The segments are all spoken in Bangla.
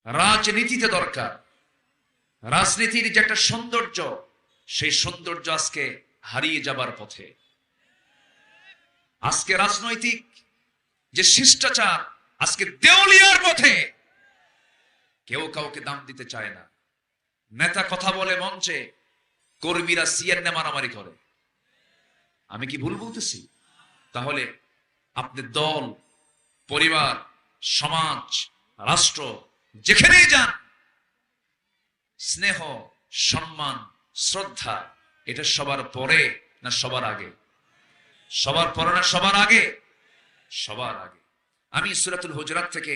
রাজনীতিতে দরকার। রাজনীতির যে একটা সৌন্দর্য, সেই সৌন্দর্য আজকে হারিয়ে যাবার পথে। আজকে রাজনৈতিক যে শিষ্টাচার আজকে দেউলিয়ার পথে। কেউ কাউকে দাম দিতে চায় না। নেতা কথা বলে মঞ্চে, কর্মীরা সিএনএ মারামারি করে। আমি কি ভুল বলতেছি? তাহলে আপনি দল, পরিবার, সমাজ, রাষ্ট্র যেখানেই যান, স্নেহ, সম্মান, শ্রদ্ধা এটা সবার পরে না সবার আগে? সবার পরে না সবার আগে? সবার আগে। আমি সূরাতুল হুজুরাত থেকে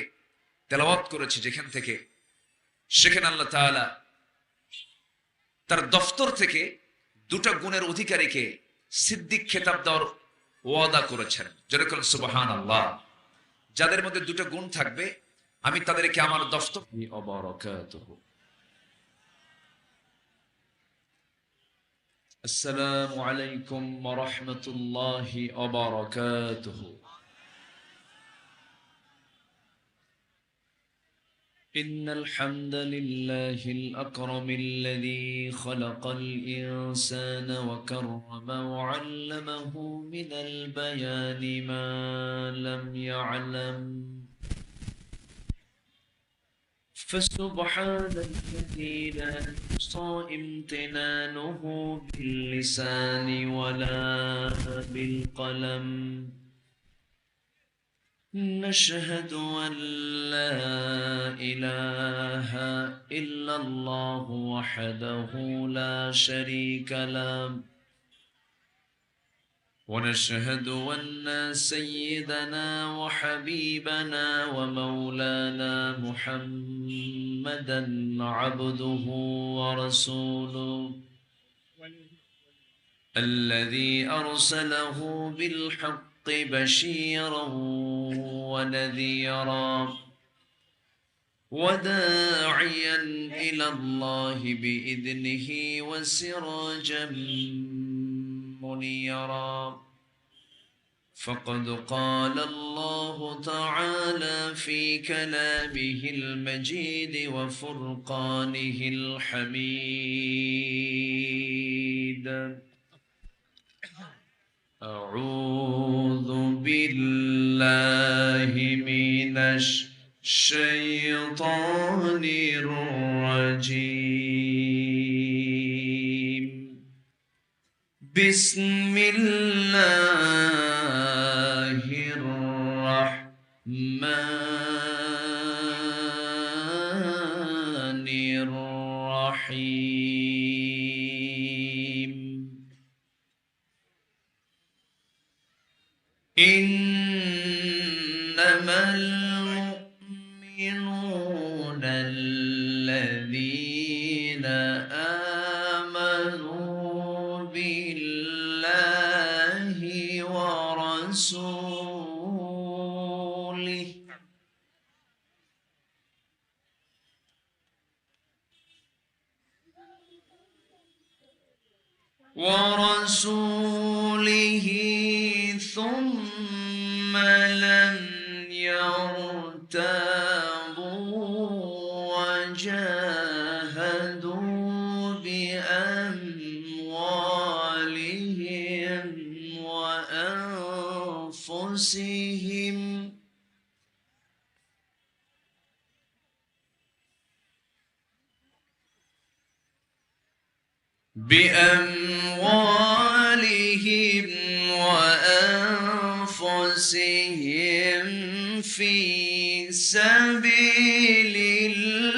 তেলাওয়াত করেছি, যেখান থেকে সেখানে আল্লাহ তাআলা তার দফতর থেকে দুটো গুণের অধিকারীকে সিদ্দিক খেতাব দেওয়ার ওয়াদা করেছেন। যেরকম সুবহানাল্লাহ। যাদের মধ্যে দুটো গুণ থাকবে, আমি তাদেরকে আমার দফতর ওয়াবারাকাতুহু। আসসালামু আলাইকুম ওয়া রাহমাতুল্লাহি ওয়া বারাকাতুহু। إن الحمد لله الأكرم الذي خلق الإنسان وكرم وعلمه من البيان ما لم يعلم، فسبحان الذي لا يحصى امتنانه باللسان ولا بالقلم. نشهد أن لا إله إلا الله وحده لا شريك له، ونشهد أن سيدنا وحبيبنا ومولانا محمدا عبده ورسوله الذي أرسله بالحق بشيرا ونذيرا وداعيا إلى الله بإذنه وسراجا منيرا. فقد قال الله تعالى في كلامه المجيد وفرقانه الحميد: أعوذ بالله من الشيطان الرجيم. بسم الله الرحمن الرحيم. إنما المؤمنون الذين آمنوا بالله ورسوله ثم لم يرتابوا وجاهدوا بأموالهم وأنفسهم وأنفسهم في سبيل الله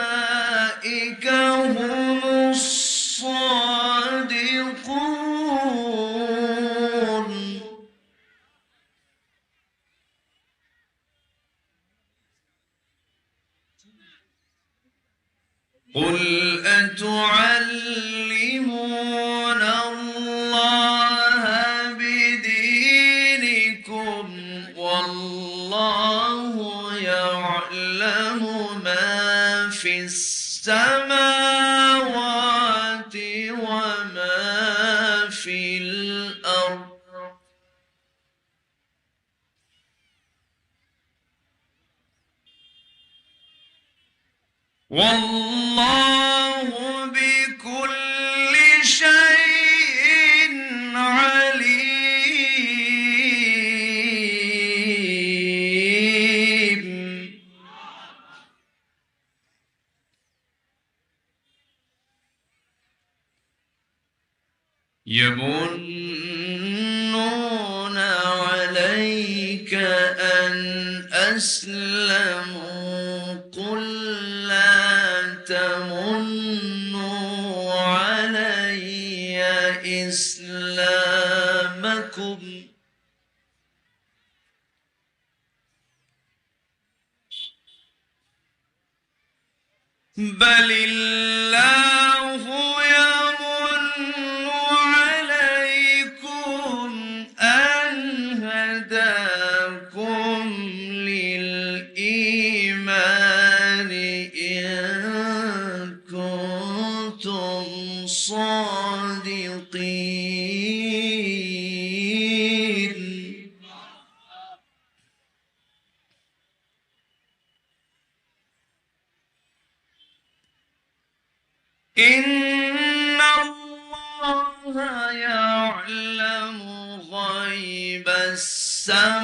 أولئك هم الصادقون. قل أتعلمون الله بدينكم والله السماوات وما في الأرض والله بكل شيء عليم. يمنون عليك أن أسلموا قل لا تمنوا علي إسلامكم بل الله يمن عليكم أن هداكم للإيمان إن كنتم صادقين. إن الله يعلم غيب السماوات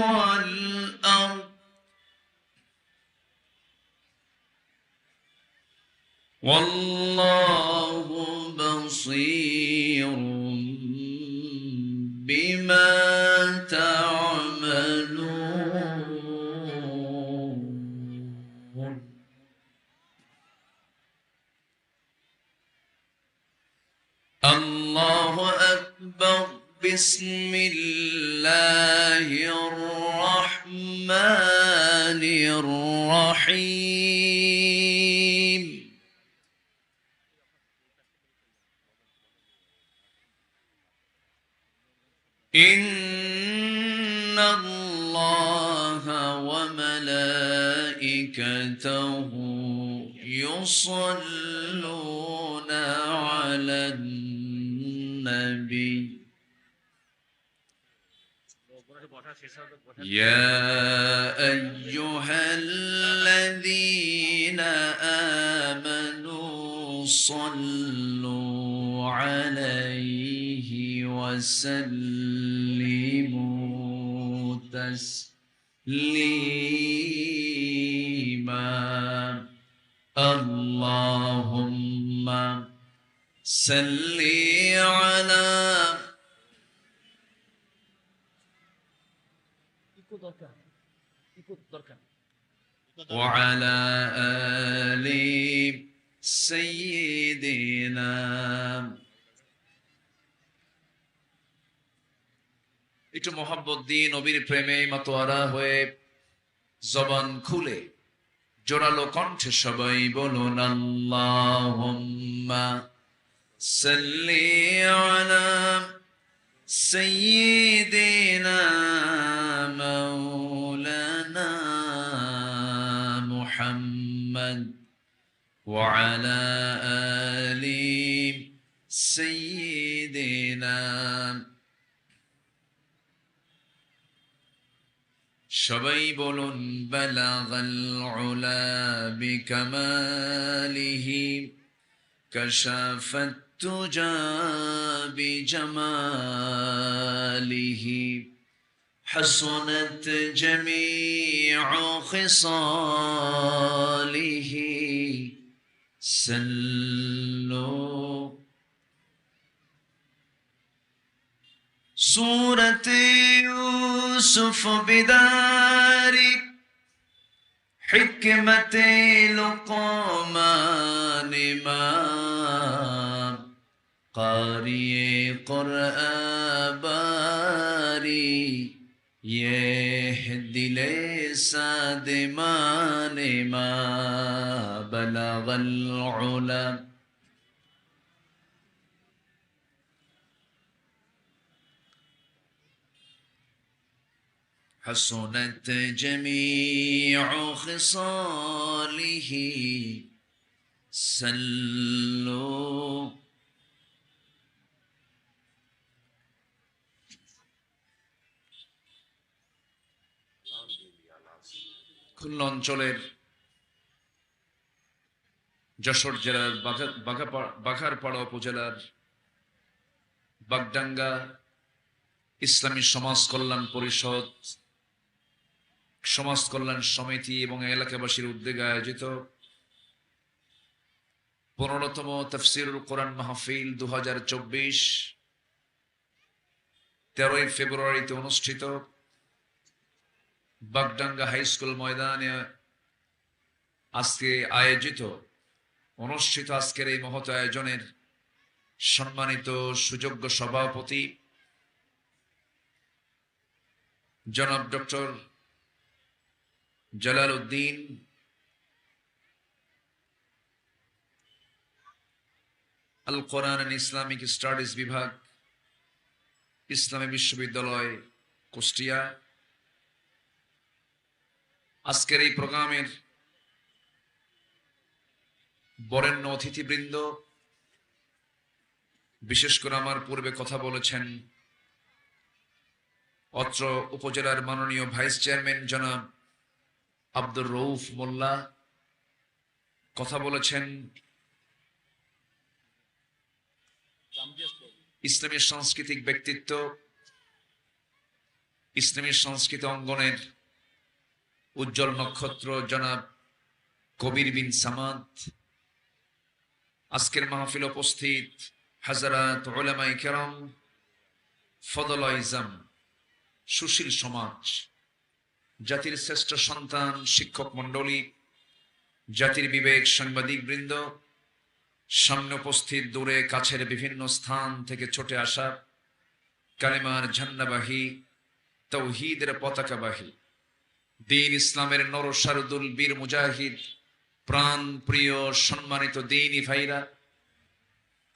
والأرض والله بصير بما تعملون. الله أكبر. بسم الله الرحمن الرحيم. إن الله وملائكته يصلون على النبي يا أيها الذين آمنوا صلوا عليه وسلموا تسليما. اللهم صل على وعلى آل سيدنا। একটু মোহাব্বত দিয়ে নবীর প্রেমে মাতোয়ারা হয়ে জবান খুলে জোরালো কণ্ঠে সবাই বলুন আল্লাহুম্মা সাল্লি আলা সাইয়্যিদিনা মাওলানা মুহাম্মদ ওয়া আলা আলি সাইয়্যিদিনা। সবাই বলুন বালাগাল উলা বিকামালিহি কাশাফাত তুজা বিজামালিহি হাসনাত জামিউ খিসালিহি সাল্লু। سورة يوسف بدار حكمة لقمان ما قارئ قرآن باري يهدي لساد مان ما بلغ العلا. حسنت جميع خصاله صلوا খুলনা অঞ্চলের যশোর জেলার বাঘারপাড়া উপজেলার বাগডাঙ্গা ইসলামী সমাজ কল্যাণ পরিষদ, সমাজ কল্যাণ সমিতি এবং এলাকাবাসীর উদ্যোগে আয়োজিত 15তম তাফসীরুল কোরআন মাহফিল 2024 13ই ফেব্রুয়ারিতে অনুষ্ঠিত বাগডাঙ্গা হাই স্কুল ময়দানে অনুষ্ঠিত আজকের এই মহৎ আয়োজনের সম্মানিত সুযোগ্য সভাপতি জনাব ডক্টর জালাল উদ্দিন, আল কোরআন এন্ড ইসলামিক স্টাডিজ বিভাগ, ইসলামী বিশ্ববিদ্যালয় কুষ্টিয়া। আজকের এই প্রোগ্রামের বরেণ্য অতিথিবৃন্দ, বিশেষ করে আমার পূর্বে কথা বলেছেন অত্র উপজেলার মাননীয় ভাইস চেয়ারম্যান জনাব আব্দুর রউফ মোল্লা, কথা বলেছেন ইসলামী সাংস্কৃতিক ব্যক্তিত্ব, ইসলামী সংস্কৃতি অঙ্গনের উজ্জ্বল নক্ষত্র জনাব কবির বিন সামাদ। আজকের মাহফিল উপস্থিত হাজারাত উলামায়ে কেরাম, ফদল ইজম, সুশীল সমাজ, জাতির শ্রেষ্ঠ সন্তান, শিক্ষক মণ্ডলী, জাতির বিবেক, সাংবাদিক বৃন্দ, সামনে উপস্থিত দূরে কাছের বিভিন্ন স্থান থেকে ছুটে আসা কালেমার ঝান্ডাবাহী, তাওহীদের পতাকাবাহী, দ্বীন ইসলামের নরসারদুল বীর মুজাহিদ, প্রাণ প্রিয় সম্মানিত দ্বীনী ভাইরা,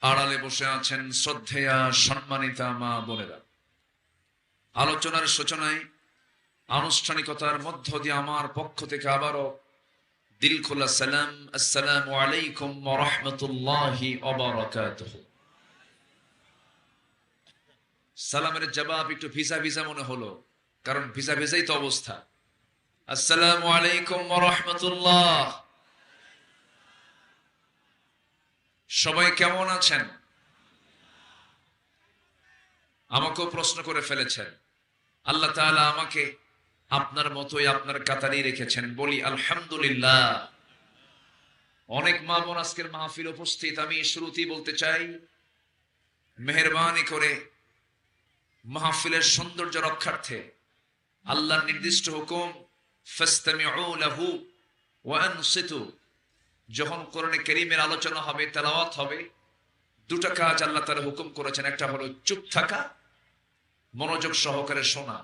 আড়ালে বসে আছেন শ্রদ্ধেয়া সম্মানিতা মা বোনেরা। আলোচনার সূচনায় আনুষ্ঠানিকতার মধ্য দিয়ে আমার পক্ষ থেকে আবারও দিল খোলা সালাম, আসসালামু আলাইকুম ওয়া রাহমাতুল্লাহি ওয়া বারাকাতুহু। সালামের জবাব একটু ভিজা ভিজা মনে হলো, কারণ ভিজা ভিজাই তো অবস্থা। আসসালামু আলাইকুম ওয়া রাহমাতুল্লাহ। সবাই কেমন আছেন? আমাকেও প্রশ্ন করে ফেলেছেন। আল্লাহ তাআলা আমাকে আপনার মতোই আপনার কাতারেই রেখেছেন, বলি আলহামদুলিল্লাহ। অনেক মা বোন আজকের মাহফিল উপস্থিত। আমি শুরুতেই বলতে চাই, মেহেরবানি করে মাহফিলের সৌন্দর্য রক্ষার্থে আল্লাহর নির্দিষ্ট হুকুম ফাসতামিউ লাহু ওয়া আনসিতু, যখন কোরআনে কারীমের আলোচনা হবে, তেলাওয়াত হবে, দুটো কাজ আল্লাহ তাআলা হুকুম করেছেন। একটা হলো চুপ থাকা, মনোযোগ সহকারে শোনা।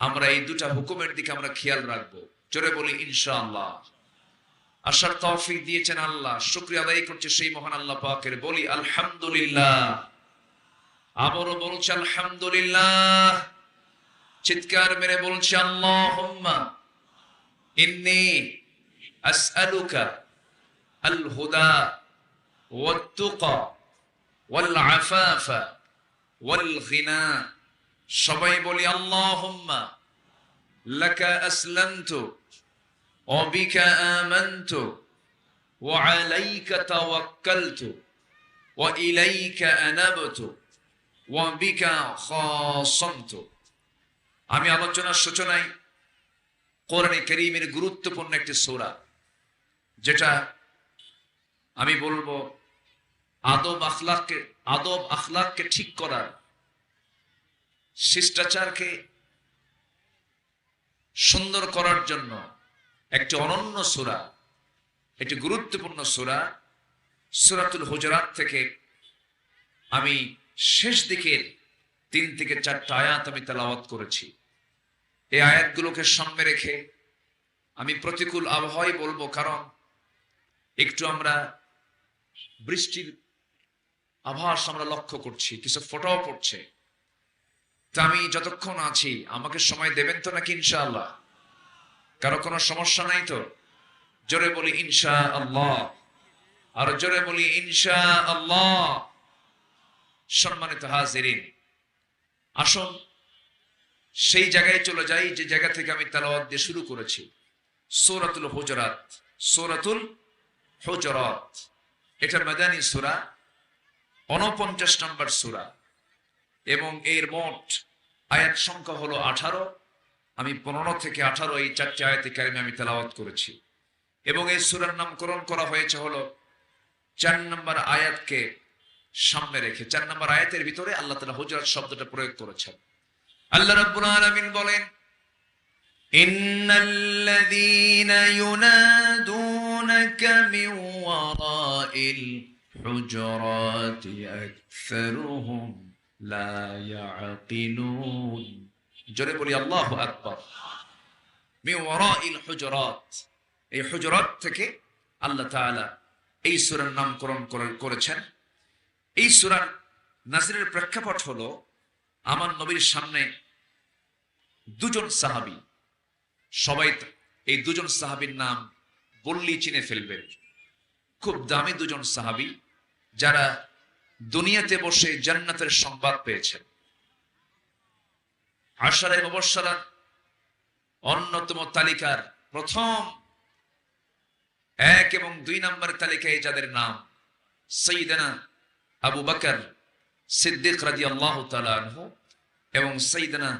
আমরা এই দুটা হুকুমের দিকে আমরা খেয়াল রাখবো। জোরে বলি ইনশাআল্লাহ। আশার তৌফিক দিয়েছেন আল্লাহ, শুকরিয়া আদায় করছে সেই মহান আল্লাহ পাকের, বলি আলহামদুলিল্লাহ। আবারও বলছি আলহামদুলিল্লাহ। চিৎকার মেরে বলছি আল্লাহুম্মা ইন্নী আসআলুকা আল হুদা ওয়াত তুকা ওয়াল আফাফা ওয়াল গিনা। সবাই বলি আল্লাহুম্মা লাকা আসলামতু ওয়া বিকা আমানতু ওয়া আলাইকা তাওয়াক্কালতু ওয়া ইলাইকা আনাবতু ওয়া বিকা খাসামতু। আমি আলোচনার সূচনায় কোরআনে কারীমের গুরুত্বপূর্ণ একটি সূরা, যেটা আমি বলবো আদব আখলাককে ঠিক করার, শিষ্টাচারকে সুন্দর করার জন্য একটি অনন্য সূরা, একটি গুরুত্বপূর্ণ সূরা, সূরাতুল হুজুরাত থেকে আমি শেষ দিকের 3 থেকে 4টা আয়াত আমি তেলাওয়াত করেছি। এই আয়াতগুলোকে সামনে রেখে আমি প্রতিকূল আবহাওয়ায় বলবো, কারণ একটু আমরা বৃষ্টির আভাস আমরা লক্ষ্য করছি, কিছু ফোঁটাও পড়ছে। তা আমি যতক্ষণ আছি আমাকে সময় দেবেন তো নাকি ইনশাআল্লাহ? কারো কোনো সমস্যা নাই তো? জোরে বলি ইনশাআল্লাহ, আর জোরে বলি ইনশাআল্লাহ। সম্মানিত হাজিরিন, আসুন সেই জায়গায় চলে যাই যে জায়গা থেকে আমি তেলাওয়াত দিয়ে শুরু করেছি, সূরাতুল হুজুরাত। সূরাতুল হুজুরাত এটা মাদানী সূরা, 49 নম্বর সূরা, এবং এর মোট আয়াত সংখ্যা হলো 18। আমি 15 থেকে 18 এই 4টি আয়াতে কারিমে আমি তেলাওয়াত করেছি, এবং এই সূরার নামকরণ করা হয়েছে হলো 4 নম্বর আয়াতকে সামনে রেখে। 4 নম্বর আয়াতের ভিতরে আল্লাহ তাআলা হুজুরাত শব্দটা প্রয়োগ করেছেন। আল্লাহ রাব্বুল আলামিন বলেন, ইন্নাল্লাযীনা ইউনাদুনাকা মিন ওয়ারাইল হুজুরাতি আকসারুহুম লা ইয়াকিলুন। জোরে বলি আল্লাহু আকবার। মিন ওয়ারাইল হুজুরাত, এই হুজুরাত থেকে আল্লাহ তাআলা এই সূরার নামকরণ করেছেন। এই সূরার নাযিলের প্রেক্ষাপট হলো, আমার নবীর সামনে দুজন সাহাবী, সবাই এই দুজন সাহাবীর নাম বললেই চিনে ফেলবেন। খুব দামি দুজন সাহাবী, যারা দুনিয়াতে বসে জান্নাতের সংবাদ পেয়েছেন। আশারায়ে মুবাশশারার অন্যতম তালিকার প্রথম 1 এবং 2 নম্বর তালিকায় যাদের নাম, সাইয়্যিদানা আবু বকর সিদ্দিক রাদিয়াল্লাহু তাআলা আনহু এবং সাইয়্যিদানা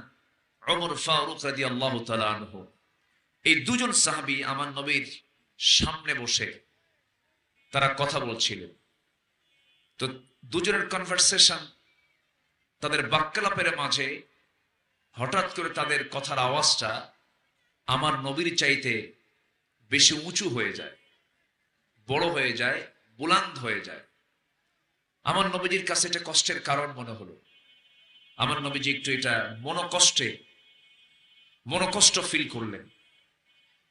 ওমর ফারুক রাদিয়াল্লাহু তাআলা আনহু, এই দুজন সাহাবী আমার নবীর সামনে বসে তারা কথা বলছিলেন। তো দুজনের কনভারসেশন, তাদের বাক্যালাপের মাঝে হঠাৎ করে তাদের কথার আওয়াজটা আমার নবীর চাইতে বেশি উঁচু হয়ে যায়, বড় হয়ে যায়, বুলন্দ হয়ে যায়। আমার নবীজির কাছে এটা কষ্টের কারণ মনে হলো। আমার নবীজি একটু এটা মনোকষ্ট ফিল করলেন।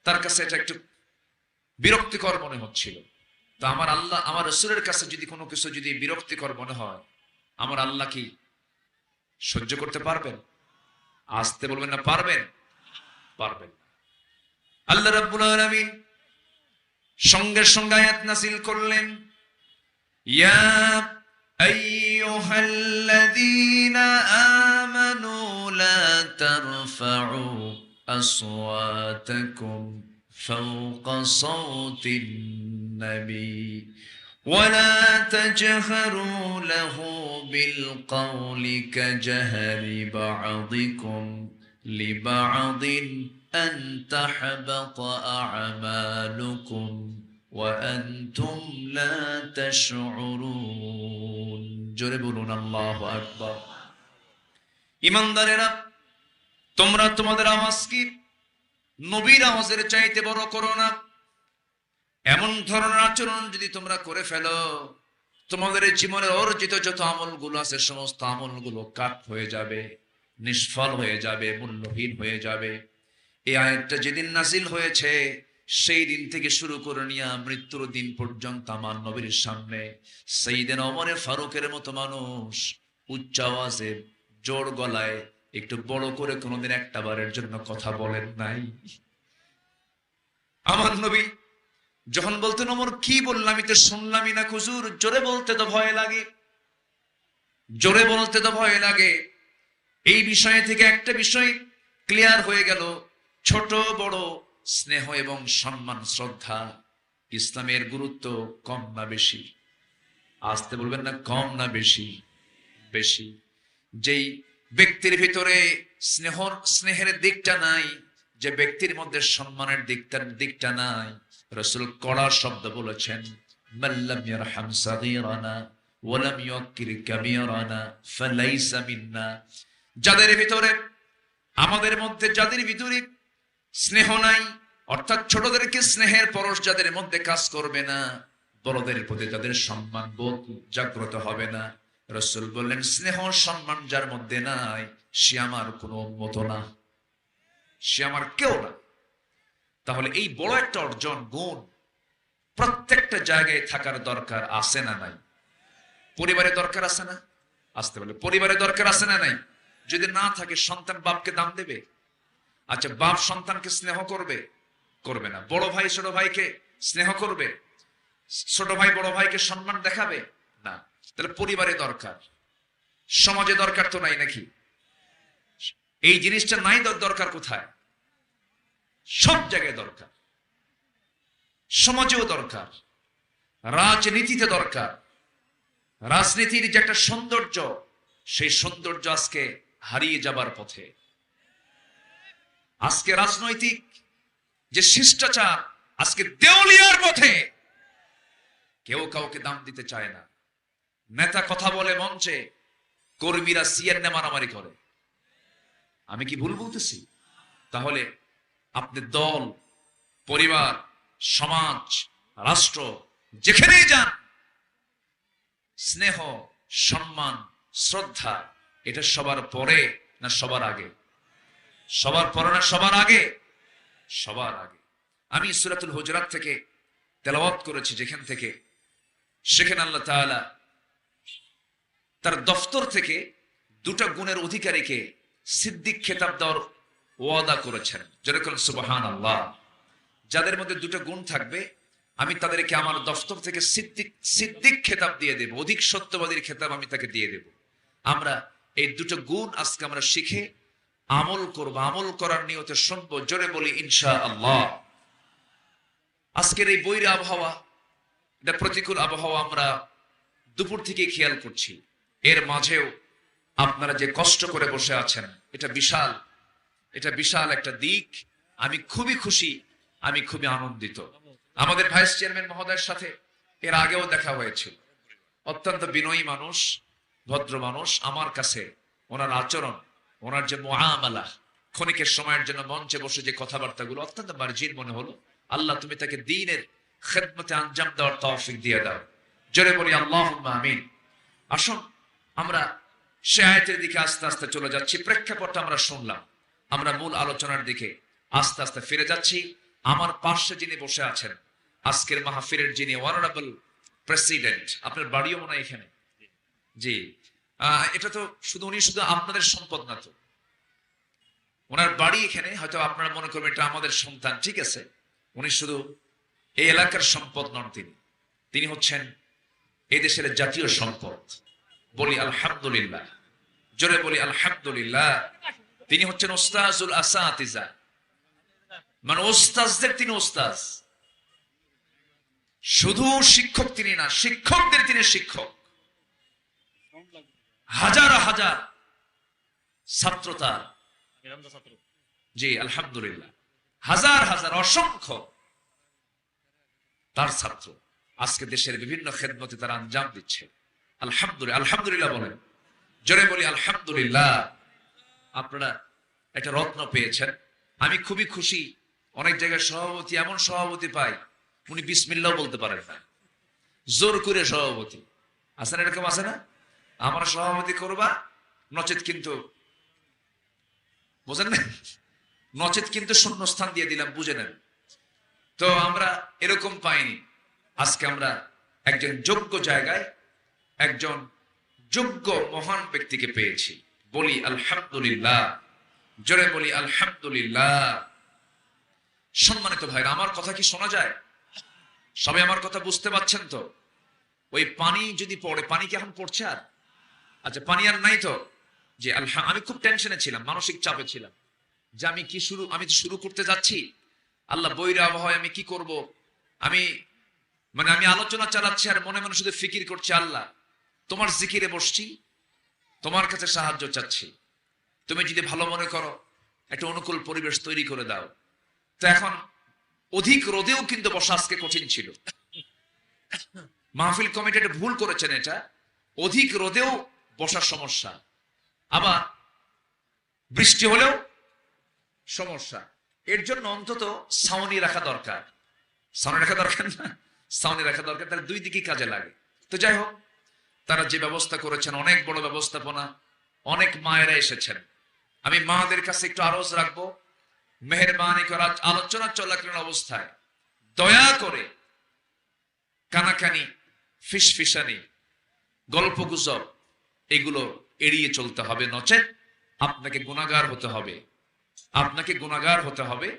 তার কাছে এটা একটু বিরক্তিকর মনে হচ্ছিল। তো আমার আল্লাহ, আমার রাসূলের কাছে যদি কোনো কিছু যদি বিরক্তিকর মনে হয়, আমার আল্লাহ কি সহ্য করতে পারবেন? আসতে বলবেন না, পারবেন? পারবেন। আল্লাহ রাব্বুল আলামিন সঙ্গে সঙ্গে আয়াত নাযিল করলেন, ইয়া আইয়ুহাল্লাযীনা আমানু লা তারফাউ আসওয়াতাকুম ফাওকা সাওতিন নবী ওয়ালা তাজহারু লাহু বিল কওলি কাজহরি বা'দিকুম লিবা'দিন আন তাহবাতা আ'মালুকুম وأنتم لا تشعرون। জোরে বলুন আল্লাহু আকবার। ঈমানদারেরা, তোমরা তোমাদের আওয়াজ কি নবীর আওয়াজের চাইতে বড় করো না। এমন ধরনের আচরণ যদি তোমরা করে ফেলো, তোমাদের জীবনের অর্জিত যত আমলগুলো আছে সমস্ত আমলগুলো কাট হয়ে যাবে, নিষ্ফল হয়ে যাবে, মূল্যহীন হয়ে যাবে। এই আয়াতটা যেদিন নাযিল হয়েছে সেই দিন থেকে শুরু করে নিয়ে মৃত্যুর দিন পর্যন্ত আমার নবীর সামনে সাইয়েদনা ওমর ফারুকের মতো মানুষ উচ্চ আওয়াজে, জোর গলায়, একটু বড় করে কোনোদিন একটা বারের জন্য কথা বলেন নাই। আমার নবী যখন বলতেন, ওমর কি বললাম, আমি তো শুনলামই না হুজুর, জোরে বলতে তো ভয় লাগে, জোরে বলতে তো ভয় লাগে। এই বিষয় থেকে একটা বিষয় ক্লিয়ার হয়ে গেল, ছোট বড় স্নেহ এবং সম্মান শ্রদ্ধা ইসলামের গুরুত্ব কম না বেশি? আসতে বলবেন না, কম না বেশি? বেশি। যেই ব্যক্তির ভিতরে স্নেহের দিকটা নাই, যে ব্যক্তির মধ্যে সম্মানের দিকটা নাই, রাসূল কড়া শব্দ বলেছেন, মাল্লাম ইয়ারহাম সাগীরানা ওয়া লাম ইউক্কির কাবীরানা ফালাইসা মিন্না। যাদের ভিতরে, আমাদের মধ্যে যাদের ভিতরে স্নেহ নাই, অর্থাৎ ছোটদেরকে স্নেহের পরশ যাদের মধ্যে কাজ করবে না, বড়দের প্রতি যাদের সম্মান বোধ জাগ্রত হবে না, রাসূল বললেন স্নেহ সম্মান যার মধ্যে নাই, সে আমার কোনো উম্মত না, সে আমার কেউ না। তাহলে এই বড় একটা অর্জন, গুণ প্রত্যেকটা জায়গায় থাকার দরকার আছে না নাই? পরিবারে দরকার আছে না? আসতে বলে, পরিবারে দরকার আছে না নাই? যদি না থাকে সন্তান বাপকে দাম দেবে? আচ্ছা, বাপ সন্তানকে স্নেহ করবে? করবে না। বড় ভাই ছোট ভাইকে স্নেহ করবে? ছোট ভাই বড় ভাইকে সম্মান দেখাবে? না। তাহলে পরিবারে দরকার, সমাজে দরকার তো নাই নাকি? এই জিনিসটা নাই, দরকার কোথায়? সব জায়গায় দরকার, সমাজেও দরকার, রাজনীতিতে দরকার। রাজনীতির যে একটা সৌন্দর্য, সেই সৌন্দর্য আজকে হারিয়ে যাবার পথে। আজকে রাজনৈতিক যে শিষ্টাচার আজকে দেউলিয়ার পথে। কেউ কাউকে দাম দিতে চায় না। নেতা কথা বলে মঞ্চে, কর্মীরা সিএনএ মারামারি করে। আমি কি ভুল বলতেছি? তাহলে আপনি দল, পরিবার, সমাজ, রাষ্ট্র যেখানেই যান, স্নেহ, সম্মান, শ্রদ্ধা এটা সবার পরে না সবার আগে? সবার পরে না সবার আগে? সবার আগে। আমি সূরাতুল হুজুরাত থেকে তেলাওয়াত করেছি, যেখান থেকে সেখানে আল্লাহ তাআলা তার দফতর থেকে দুটা গুণের অধিকারীকে সিদ্দিক খেতাব দেওয়ার ওয়াদা করেছেন। যেরকম সুবহানাল্লাহ। যাদের মধ্যে দুটো গুণ থাকবে, আমি তাদেরকে আমার দফতর থেকে সিদ্দিক খেতাব দিয়ে দেব, অধিক সত্যবাদীর খেতাব আমি তাকে দিয়ে দেব। আমরা এই দুটো গুণ আজকে আমরা শিখে আমল করব, আমল করার নিয়তে শুনবো। জোরে বলি ইনশাআল্লাহ। আজকের এই বৈরী আবহাওয়া, এটা প্রতিকূল আবহাওয়া আমরা দুপুর থেকে খেয়াল করছি। এর মাঝেও আপনারা যে কষ্ট করে বসে আছেন, এটা বিশাল একটা দিক। আমি খুবই খুশি, আমি খুবই আনন্দিত। আমাদের ভাইস চেয়ারম্যান মহোদয়ের সাথে এর আগেও দেখা হয়েছিল। অত্যন্ত বিনয়ী মানুষ, ভদ্র মানুষ। আমার কাছে ওনার আচরণ, ওনার যে মুআমালা, ক্ষণিকের সময়ের জন্য মঞ্চে বসে যে কথাবার্তাগুলো অত্যন্ত মার্জিন মনে হলো। আল্লাহ তুমি তাকে দ্বীনের খেদমতে আঞ্জাম দেওয়ার তৌফিক দিয়ে দাও। জোরে বলি আল্লাহুম্মা আমিন। আসুন আমরা সে আয়াতের দিকে আস্তে আস্তে চলে যাচ্ছি। প্রেক্ষাপটটা আমরা শুনলাম, আমরা মূল আলোচনার দিকে আস্তে আস্তে ফিরে যাচ্ছি। আমার পাশে যিনি বসে আছেন, আজকের মাহফিলের যিনি অনারেবল প্রেসিডেন্ট, আপনার বাড়িও মনে হয় এখানে? জি। এটা তো উনি শুধু আপনাদের সম্পদ না, তো ওনার বাড়ি এখানে। হয়তো আপনারা মনে করবেন এটা আমাদের সন্তান, ঠিক আছে। উনি শুধু এই এলাকার সম্পদ নন, তিনি হচ্ছেন এই দেশের জাতীয় সম্পদ। বলি আলহামদুলিল্লাহ। জোরে বলি আলহামদুলিল্লাহ। তিনি হচ্ছেন ওস্তাজুল আসাতিজা, মানে ওস্তাজদের তিনি ওস্তাজ। শুধু শিক্ষক তিনি না, শিক্ষকদের তিনি শিক্ষক। হাজার হাজার ছাত্র তার। জি আলহামদুলিল্লাহ। হাজার হাজার অসংখ্য তার ছাত্র আজকে দেশের বিভিন্ন খেদমতে তারা আঞ্জাম দিচ্ছে। আলহামদুলিল্লাহ। আলহামদুলিল্লাহ বলেন, জোরে বলি আলহামদুলিল্লাহ। আপনারা একটা রত্ন পেয়েছেন, আমি খুবই খুশি। অনেক জায়গায় সভাপতি এমন সভাপতি পাই, উনি বিসমিল্লাহ বলতে পারেন না, জোর করে সভাপতি। আছে না এরকম? আছে না? আমার সভাপতি করবা, নচেত কিন্তু, বুঝেন না, নচেত কিন্তু শূন্যস্থান দিয়ে দিলাম, বুঝে নেন। তো আমরা এরকম পাইনি। আজকে আমরা একজন যোগ্য জায়গায় একজন যোগ্য মহান ব্যক্তিকে পেয়েছি। বলি আলহামদুলিল্লাহ। জোরে বলি আলহামদুলিল্লাহ। সম্মানিত ভাইরা, আমার কথা কি শোনা যায়? সবাই আমার কথা বুঝতে পারছেন তো? ওই পানি যদি পড়ে, পানি কি এখন পড়ছে আর? আচ্ছা, পানি আর নাই তো? যে আমি খুব টেনশনে ছিলাম, মানসিক চাপে ছিলাম যে আমি তো শুরু করতে যাচ্ছি। আল্লাহ, বৈরী আবহাওয়ায় আমি কি করব? আমি আলোচনা চালাচ্ছি আর মনে মনে শুধু ফিকির করছি, আল্লাহ তোমার জিকিরে বসছি, তোমার কাছে সাহায্য চাচ্ছি। তুমি যদি ভালো মনে করো, একটা অনুকূল পরিবেশ তৈরি করে দাও। তো এখন অধিক রোদেও কিন্তু বসা আজকে কঠিন ছিল। মাহফিল কমিটি একটা ভুল করেছেন, এটা অধিক রোদেও বসার সমস্যা, আবার বৃষ্টি হলেও সমস্যা। এর জন্য অন্তত ছাউনি রাখা দরকার। ছাউনি রাখা দরকার না? ছাউনি রাখা দরকার, তাহলে দুই দিকেই কাজে লাগে। তো যাই হোক, তারা যে ব্যবস্থা করেছেন, অনেক বড় ব্যবস্থাপনা, অনেক মায়েরা এসেছেন। আমি মাদের কাছে একটু আরজ রাখবো, মেহেরবানি করে আলোচনা চলাকালীন অবস্থায় দয়া করে কানাকানি, ফিসফিসানি, গল্প গুজব এগুলো এড়িয়ে চলতে হবে, নচেত আপনাকে গুনাহগার হতে হবে, আপনাকে গুনাহগার হতে হবে।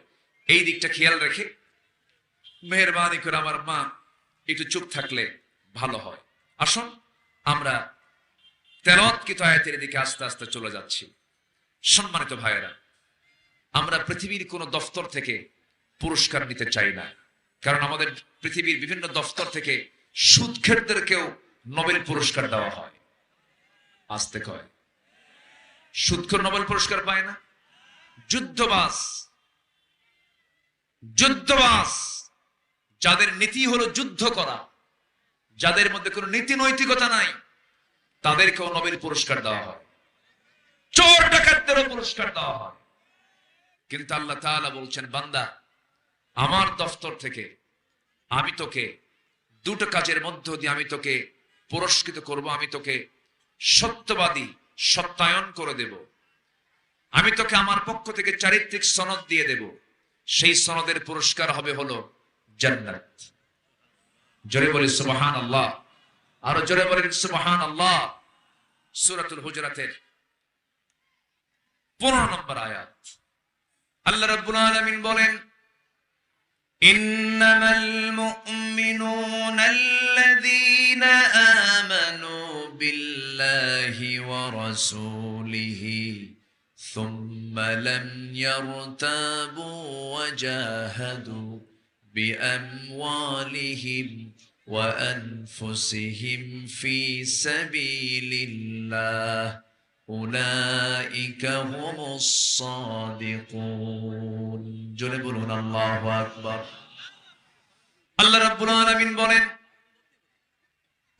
এই দিকটা খেয়াল রেখে মেহেরবানি করে আমার মা একটু চুপ থাকলে ভালো হয়। আসুন আমরা তেলাওয়াতকৃত আয়াতের দিকে আস্তে আস্তে চলে যাচ্ছি। সম্মানিত ভাইয়েরা, আমরা পৃথিবীর কোন দফতর থেকে পুরস্কার নিতে চাই না, কারণ আমাদের পৃথিবীর বিভিন্ন দফতর থেকে সুদখোরদেরকেও নোবেল পুরস্কার দেওয়া হয়। আস্তে কয়, সুদখোর নোবেল পুরস্কার পায় না। যুদ্ধবাজ যুদ্ধবাজ যাদের নীতি হলো যুদ্ধ করা, যাদের মধ্যে কোনো নীতি নৈতিকতা নাই, তাদেরকেও নোবেল পুরস্কার দেওয়া হয়। চোর ডাকাতদেরও পুরস্কার দেওয়া হয়। কিন্তু আল্লাহ তাআলা বলছেন, বান্দা আমার দফতর থেকে আমি তোকে দুটো কাজের মধ্য দিয়ে আমি তোকে পুরস্কৃত করব। আমি তোকে সত্যবাদী সত্যায়ন করে দেব। আমি তোকে আমার পক্ষ থেকে চারিত্রিক সনদ দিয়ে দেব। সেই সনদের পুরস্কার হবে হলো জান্নাত। জোরে বলি সুবহানাল্লাহ, আরো জোরে বলি সুবহানাল্লাহ। সূরাতুল হুজুরাতের 15 নম্বর আয়াত, আল্লাহ রাব্বুল আলামিন বলেন, ইন্নামাল মুমিনুনা আল্লাযীনা আমানু বিল্লাহি ওয়া রাসূলিহি সুম্মা লাম ইয়ারতাবু ওয়া জাহাদু বিআমওয়ালিহিম ওয়া আনফুসিহিম ফি সাবিলিল্লাহ উলাইকা হুমুস সাদিকুন। জোরে বলুন আল্লাহু আকবার। আল্লাহ রাব্বুল আলামিন বলেন,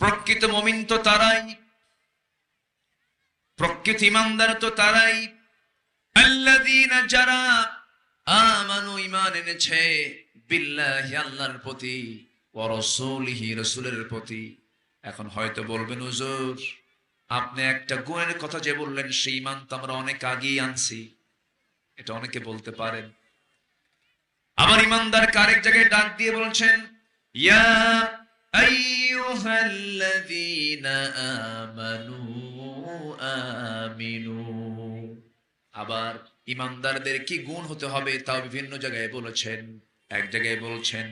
প্রকৃত মুমিন তো তারাই, প্রকৃত ঈমানদার তো তারাই, আল্লাযীনা যারা আমানু ঈমান এনেছে, বিল্লাহি আল্লাহর প্রতি, ওয়া রাসূলিহি রাসূলের প্রতি। এখন হয়তো বলবেন, হুজুর আপনি একটা গুণের কথা যে বললেন, সেই ঈমান তো আমরা অনেক আগেই আনছি। এটা অনেকে বলতে পারেন। আমার ঈমানদার আরেক জায়গায় ডাক দিয়ে বলছেন, ইয়া আইয়ুহাল্লাযীনা আমানু আমিনু। আবার ঈমানদারদের কি গুণ হতে হবে তাও বিভিন্ন জায়গায় বলেছেন। এক জায়গায় বলছেন,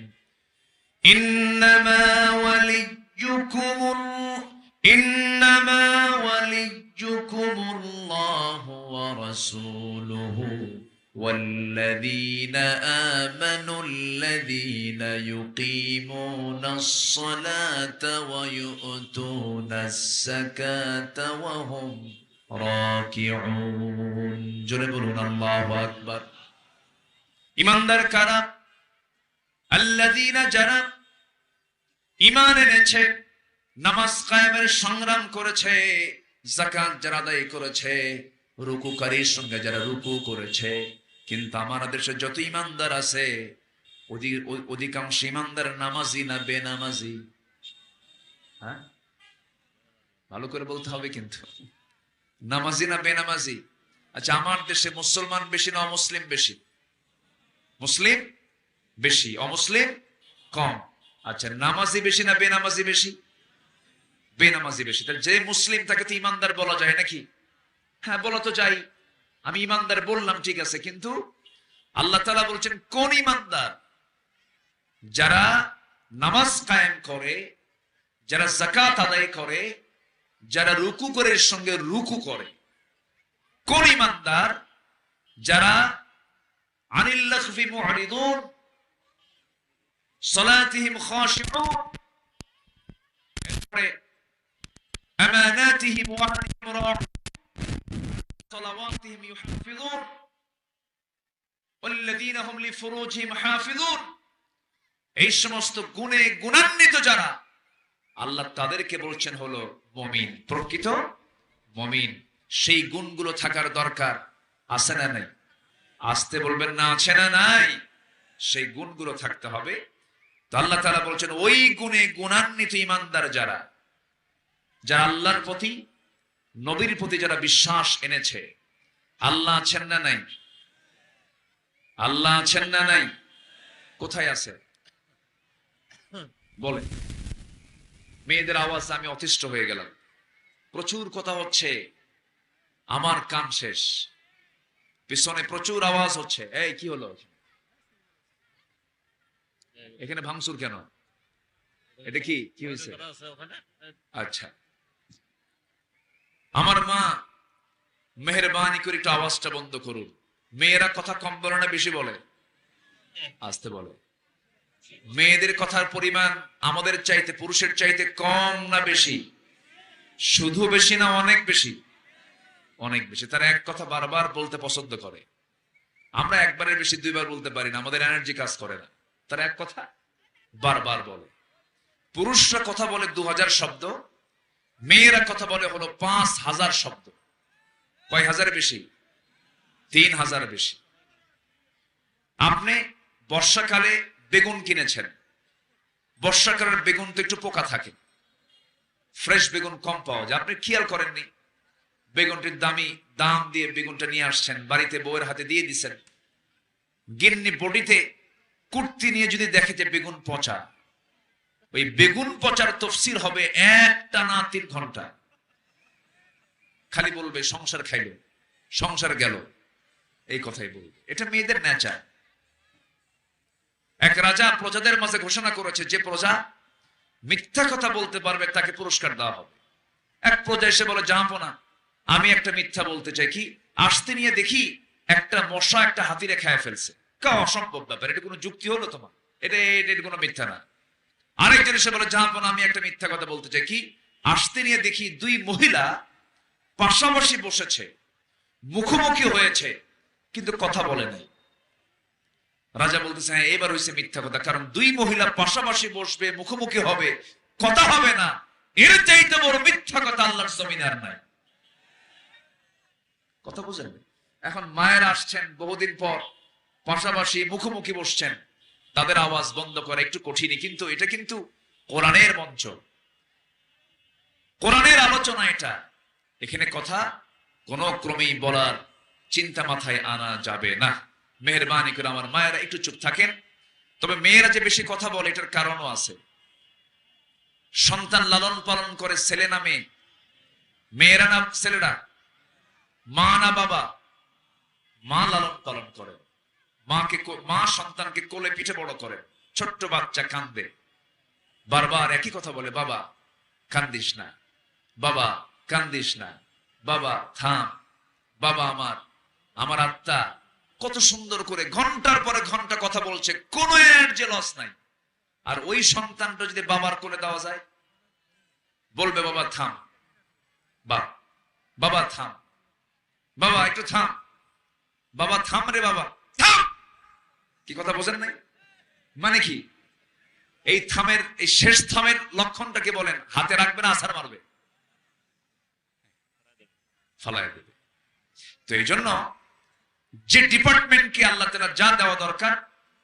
ইন্নামা ওয়ালিয়্যুকুমুল্লাহু ওয়া রাসূলুহু والذين آمنوا الذين يقيمون الصلاة ويؤتون الزكاة وهم راكعون। জোরে বলুন আল্লাহু আকবার। ঈমানদার কারা? আল্লাযীনা যারা ঈমান এনেছে, নামাজ কায়েমের সংগ্রাম করেছে, যাকাত যারা আদায় করেছে, রুকুকারীর সঙ্গে যারা রুকু করেছে। কিন্তু আমার দেশে যত ঈমানদার আছে, অধিকাংশ ঈমানদার নামাজি না বেনামাজি? হ্যাঁ, ভালো করে বলতে হবে কিন্তু, নামাজি না বেনামাজি? আচ্ছা, আমার দেশে মুসলমান বেশি না অমুসলিম বেশি? মুসলিম বেশি, অমুসলিম কম। আচ্ছা, নামাজি বেশি না বেনামাজি বেশি? বেনামাজি বেশি। তাহলে যে মুসলিম তাকে তো ঈমানদার বলা যায় নাকি? হ্যাঁ, বলা তো যাই। আমি ঈমানদার বললাম, ঠিক আছে, কিন্তু আল্লাহ তাআলা বলছেন কোন ঈমানদার? যারা নামাজ কায়েম করে, যারা যাকাত আদায় করে, যারা রুকু করে সঙ্গে রুকু করে। কোন ঈমানদার? যারা আনিল লাগফি মুরিদুন সালাতিহিম খাশিউন, আমানাতিহিম ওয়া আহদিহিম রাউন صلواتهم يحافظون والذين هم لفروجهم حافظون। এই সমস্ত গুণে গুণান্বিত যারা, আল্লাহ তাদেরকে বলছেন হলো মুমিন, প্রকৃত মুমিন। সেই গুণগুলো থাকার দরকার আছে না নাই? আসতে বলবেন না, আছে না নাই? সেই গুণগুলো থাকতে হবে। তো আল্লাহ তাআলা বলছেন, ওই গুণে গুণান্বিত ঈমানদার যারা, যারা আল্লাহর প্রতি, নবীর প্রতি যারা বিশ্বাস এনেছে। আল্লাহ আছেন না নাই? আল্লাহ আছেন না নাই? কোথায় আছে বলে? মেয়েদের আওয়াজ আমি অতিষ্ঠ হয়ে গেলাম। প্রচুর কথা হচ্ছে, আমার কান শেষ, পিছনে প্রচুর আওয়াজ হচ্ছে। এই কি হলো এখানে ভাঙচুর কেন? এটা কি কি হয়েছে? আচ্ছা, আমার মা মেহেরবানি করে একটু আওয়াজটা বন্ধ করুন। মেয়েরা কথা কম বলে না বেশি বলে? আসতে বলে। মেয়েদের কথার পরিমাণ আমাদের চাইতে, পুরুষের চাইতে কম না বেশি? শুধু বেশি না অনেক বেশি? অনেক বেশি। তারা এক কথা বারবার বলতে পছন্দ করে। আমরা একবারের বেশি দুইবার বলতে পারি না, আমাদের এনার্জি কাজ করে না। তারা এক কথা বারবার বলে। পুরুষরা কথা বলে 2000 শব্দ, মেয়েরা কথা বলে হলো 5000 শব্দ। কয় হাজার বেশি? 3000 বেশি। আপনি বর্ষাকালে বেগুন কিনেছেন, বর্ষাকালের বেগুন তো একটু পোকা থাকে, ফ্রেশ বেগুন কম পাওয়া যায়। আপনি খেয়াল করেননি, বেগুনটির দাম দিয়ে বেগুনটা নিয়ে আসছেন, বাড়িতে বউয়ের হাতে দিয়ে দিচ্ছেন। গিন্নি বডিতে কুর্তি নিয়ে যদি দেখে যে বেগুন পচা, ওই বেগুন পচার তফসির হবে একটানা 3 ঘন্টা। খালি বলবে সংসার খাইল, সংসার গেল, এই কথাই বলবে। এটা মেয়েদের নেচার। এক রাজা প্রজাদের মাঝে ঘোষণা করেছে, যে প্রজা মিথ্যা কথা বলতে পারবে তাকে পুরস্কার দেওয়া হবে। এক প্রজা এসে বলে, জাহাপনা আমি একটা মিথ্যা বলতে চাই। কি? আসতে নিয়ে দেখি একটা মশা একটা হাতিরে খেয়ে ফেলছে। অসম্ভব ব্যাপার, এটা কোনো যুক্তি হলো তোমার? এটা কোনো মিথ্যা না। আরেকজন এসে বলে, জাহাপনা আমি একটা মিথ্যা কথা বলতে চাই। কি? আসতে নিয়ে দেখি 2 মহিলা পাশাপাশি বসেছে, মুখোমুখি হয়েছে, কিন্তু কথা বলে নাই। রাজা বলতেছে, হ্যাঁ এবার হয়েছে মিথ্যা কথা, কারণ 2 মহিলা পাশাপাশি বসবে, মুখোমুখি হবে, কথা হবে না, এর চাইতে বড় মিথ্যা কথা আল্লাহর জমিনে আর নাই। কথা বুঝেন? এখন মায়েরা আসছেন বহুদিন পর, পাশাপাশি মুখোমুখি বসছেন, তাদের আওয়াজ বন্ধ করা একটু কঠিনই, কিন্তু এটা কিন্তু কোরআনের মঞ্চ, কোরআনের আলোচনা এটা। এখানে কথা কোন ক্রমেই বলার চিন্তা মাথায় আনা যাবে না। মেহেরবানি করে আমার মায়েরা একটু চুপ থাকেন। তবে মেয়েরা যে বেশি কথা বলে এটার কারণও আছে। সন্তান লালন পালন করে ছেলে না মেয়ে? মেয়েরা না ছেলেরা? মা না বাবা? মা লালন পালন করে, মা সন্তানকে কোলে পিঠে বড় করে। ছোট্ট বাচ্চা কান্দে, বারবার একই কথা বলে, বাবা কান্দিস না, বাবা কান্দিস না, বাবা থাম, বাবা আমার আত্মা। কত সুন্দর করে ঘন্টার পরে ঘন্টা কথা বলছে, কোনো এর যে লস নাই। আর ওই সন্তানটা যদি বাবার কোলে দেওয়া যায়, বলবে বাবা থাম, বাবা থাম, বাবা একটু থাম, বাবা থাম রে বাবা থাম। কি কথা বোঝেন নাই? মানে কি? এই থামের, এই শেষ থামের লক্ষণটাকে বলেন, হাতে রাখবে না আছাড় মারবে, ফালায় দেবে। তো এই জন্য যে ডিপার্টমেন্টকে আল্লাহ তাআলা যা দেওয়া দরকার,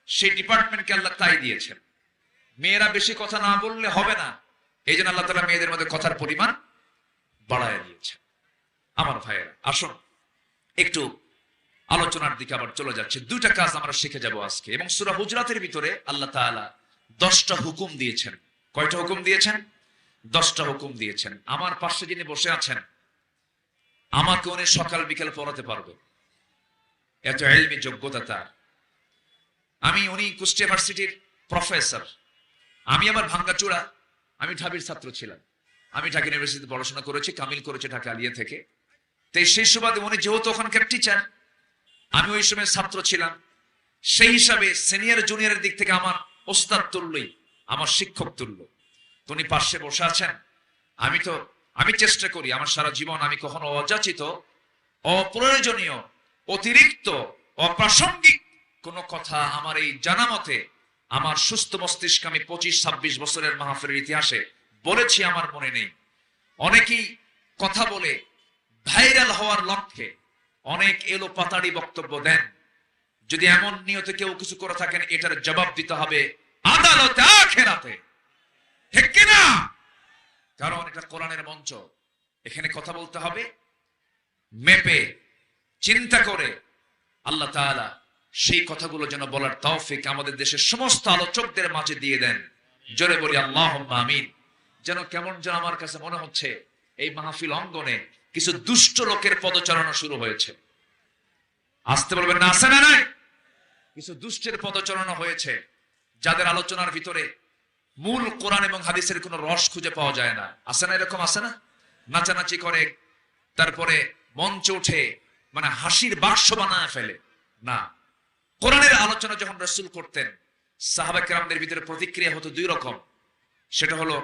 সেই ডিপার্টমেন্টকে আল্লাহ তাই দিয়েছেন। মেয়েরা বেশি কথা না বললে হবে না, এই জন্য আল্লাহ তাআলা মেয়েদের মধ্যে কথার পরিমাণ বাড়ায় দিয়েছেন। আমার ভাইয়েরা আসুন একটু আলোচনার দিকে আবার চলে যাচ্ছে। 2টা কাজ আমরা শিখে যাব আজকে। এবং সূরা হুজরাতের ভিতরে আল্লাহ তাআলা 10টা হুকুম দিয়েছেন। কয়টা হুকুম দিয়েছেন? 10টা হুকুম দিয়েছেন। আমার পাশে যিনি বসে আছেন, আমাকে উনি সকাল বিকেল পড়াতে পারবে, এত ইলমি যোগ্যতা তার। উনি কুষ্টিয়া ইউনিভার্সিটির প্রফেসর, আমি আবার ভাঙ্গাচূড়া, আমি ঢাবির ছাত্র ছিলাম। আমি ঢাকা ইউনিভার্সিটিতে পড়াশোনা করেছি, কামিল করেছি ঢাকা আলিয়া থেকে। তাই সেই সুবাদে উনি যেহেতু ওখানকার টিচার, আমি ওই সময় ছাত্র ছিলাম, সেই হিসাবে সিনিয়র জুনিয়রের দিক থেকে আমার ওস্তাদ তুল্যই, আমার শিক্ষক তুল্য। তো উনি পাশে বসে আছেন। আমি চেষ্টা করি আমার সারা জীবন আমি কখনো অযাচিত, অপ্রয়োজনীয়, অতিরিক্ত, অপ্রাসঙ্গিক কোন কথা আমার এই জানা মতে, আমার সুস্থ মস্তিষ্ক আমি 25-26 বছরের মাহফিলের ইতিহাসে বলেছি আমার মনে নেই। অনেকেই কথা বলে ভাইরাল হওয়ার লক্ষ্যে অনেক এলো পাতাড়ি বক্তব্য দেন। যদি এমন নিয়তে কেউ কিছু করে থাকেন, এটার জবাব দিতে হবে আদালতে, আখিরাতে, ঠিক কিনা? কারণ এটা কোরআনের মঞ্চ, এখানে কথা বলতে হবে মেপে, চিন্তা করে। আল্লাহ তাআলা সেই কথাগুলো যেন বলার তৌফিক আমাদের দেশের সমস্ত আলোচকদের মাঝে দিয়ে দেন। জোরে বলি আল্লাহুম্মা আমিন। যেন কেমন যেন আমার কাছে মনে হচ্ছে এই মাহফিল অঙ্গনে কিছু দুষ্ট লোকের পদচারণা শুরু হয়েছে। আসতে বলবেন না, আছে না নাই? কিছু দুষ্টের পদচারণা হয়েছে, যাদের আলোচনার ভিতরে মূল কোরআন এবং হাদিসের কোনো রস খুঁজে পাওয়া যায় না। আছে না এরকম? আছে না? নাচানাচি করে, তারপরে মঞ্চ উঠে মানে হাসির বাক্স বানায় ফেলে। না, কোরআনের আলোচনা যখন রাসূল করতেন, সাহাবা কেরামদের ভিতরে প্রতিক্রিয়া হতো দুই রকম। সেটা হলো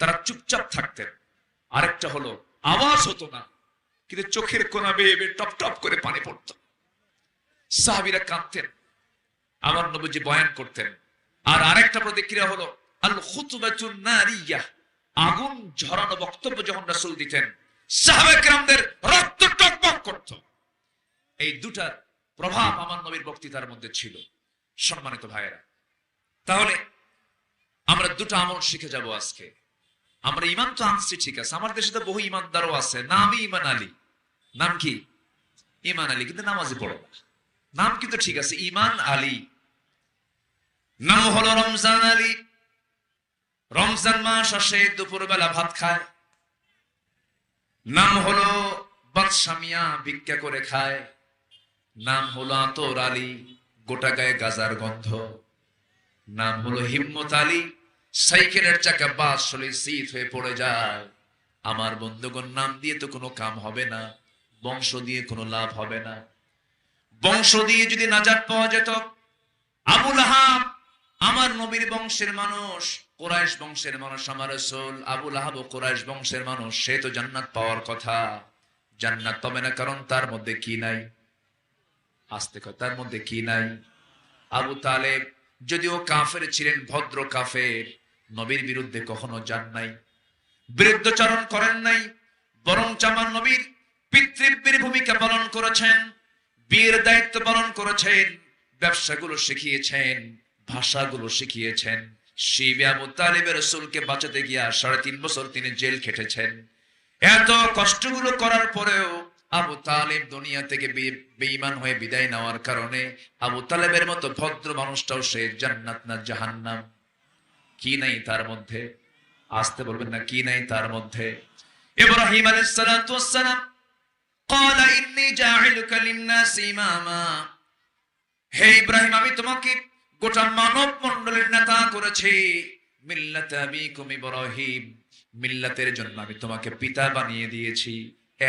তারা চুপচাপ থাকতেন, আরেকটা হলো আওয়াজ হতো না, কিন্তু চোখের কোনা বেয়ে বেয়ে টপ টপ করে পানি পড়ত। সাহাবীরা কাঁদতেন, আমার নবীজি বয়ান করতেন। আর আরেকটা প্রতিক্রিয়া হলো আল খুতবাতুন নারিয়াহ, আগুন ঝরানো বক্তব্য যখন রাসূল দিতেন, সাহাবা কেরামদের রক্ত টকবক করত। এই দুটার প্রভাব আমার নবীর বক্তৃতার মধ্যে ছিল। সম্মানিত ভাইয়েরা, তাহলে আমরা দুটো আমল শিখে যাব আজকে। আমরা ইমান তো আনছি, ঠিক আছে, আমার দেশে তো বহু ইমানদারও আছে, নামই ইমান আলী। নাম কি? ইমান আলী, কিন্তু নামাজে পড়ে না। নাম কিন্তু ঠিক আছে, ইমান আলী। নাম হলো রমজান আলী। রমজান মাস আসে, দুপুরবেলা ভাত খায়। নাম হলো বাদশামিয়া, ভিক্ষা করে খায়। নাম হলো আতর আলী, গোটা গায়ে গাজার গন্ধ। নাম হলো হিম্মত আলী, সাইকেলের চাকা বাস চলে শীত হয়ে পড়ে যায়। আমার বন্ধুগণ, নাম দিয়ে তো কোনো কাম হবে না, বংশ দিয়ে কোনো লাভ হবে না। বংশ দিয়ে যদি নাজাত পাওয়া যেত, আবু লাহাব আমার নবীর বংশের মানুষ, কুরাইশ বংশের মানুষ, আমার রাসূল আবু লাহাব ও কুরাইশ বংশের মানুষ, সে তো জান্নাত পাওয়ার কথা। জান্নাত পাবে না, কারণ তার মধ্যে কি নাই? আস্তে কথা, তার মধ্যে কি নাই? আবু তালেব যদিও কাফের ছিলেন, ভদ্র কাফের, নবীর বিরুদ্ধে কখনো যান নাই, বিরুদ্ধচারণ করেন নাই, বরং আমার নবীর পিতৃব্যের ভূমিকা পালন করেছেন, বীর দায়িত্ব পালন করেছেন, ব্যবসাগুলো শিখিয়েছেন, ভাষাগুলো শিখিয়েছেন। শিবে আবু তালেবের রাসূলকে বাঁচাতে গিয়া 3.5 বছর তিনি জেল খেটেছেন। এত কষ্টগুলো করার পরেও আবু তালেব দুনিয়া থেকে বেঈমান হয়ে বিদায় নেওয়ার কারণে আবু তালেবের মতো ভদ্র মানুষটাও সে জান্নাত না জাহান্নাম? কি নাই তার মধ্যে? আসতে বলবেন না, কি নাই তার মধ্যে? ইব্রাহিম আলাইহিস সালাতু ওয়াস সালাম ক্বালা ইন্নী জাইলুকা লিন-নাসি ইমামা, হে ইব্রাহিম, আমি তোমাকে গোটা মানব মণ্ডলের নেতা করেছি। মিল্লাত আবিকুম ইব্রাহিম, মিল্লাতের জন্য আমি তোমাকে পিতা বানিয়ে দিয়েছি।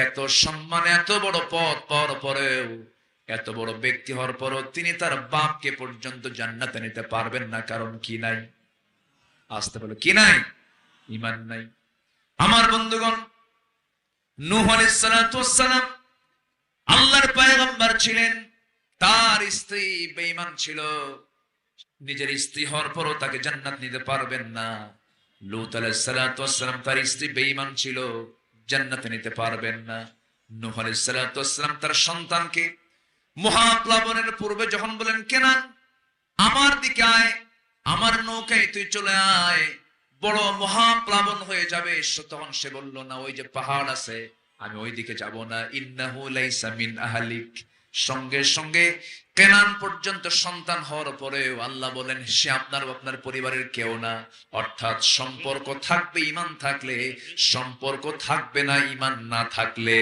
এত সম্মান, এত বড় পদ পাওয়ার পরেও, এত বড় ব্যক্তি হওয়ার পরও তিনি তার বাপকে পর্যন্ত জান্নাতে নিতে পারবেন না, কারণ কি নাই? আসতে বলো, কি নাই? ঈমান নাই। আমার বন্ধুগণ, নূহ আলাইহিস সালাতু ওয়াস সালাম আল্লাহর পয়গম্বর ছিলেন, তার স্ত্রী বেঈমান ছিল, নিজের স্ত্রী হওয়ার পরও তাকে জান্নাত নিতে পারবেন না। লূত আলাইহিস সালাতু ওয়াস সালাম, তার স্ত্রী বেঈমান ছিল, জান্নাতে নিতে পারবেন না। নূহ আলাইহিস সালাতু ওয়াস সালাম তার সন্তানকে মহাপ্লাবনের পূর্বে যখন বলেন, কেনান আমার দিকে আয়, আমার নৌকায় তুই চলে আয়, বড় মহাপ্লাবন হয়ে যাবে, তখন সে বলল, না, ওই যে পাহাড় আছে, আমি ওই দিকে যাব না। ইন্নাহু লাইসা মিন আহলিক। সঙ্গে সঙ্গে কেনান পর্যন্ত সন্তান হওয়ার পরেও আল্লাহ বলেন, সে আপনার পরিবারের কেউ না। অর্থাৎ সম্পর্ক থাকবে ঈমান থাকলে, সম্পর্ক থাকবে না ঈমান না থাকলে।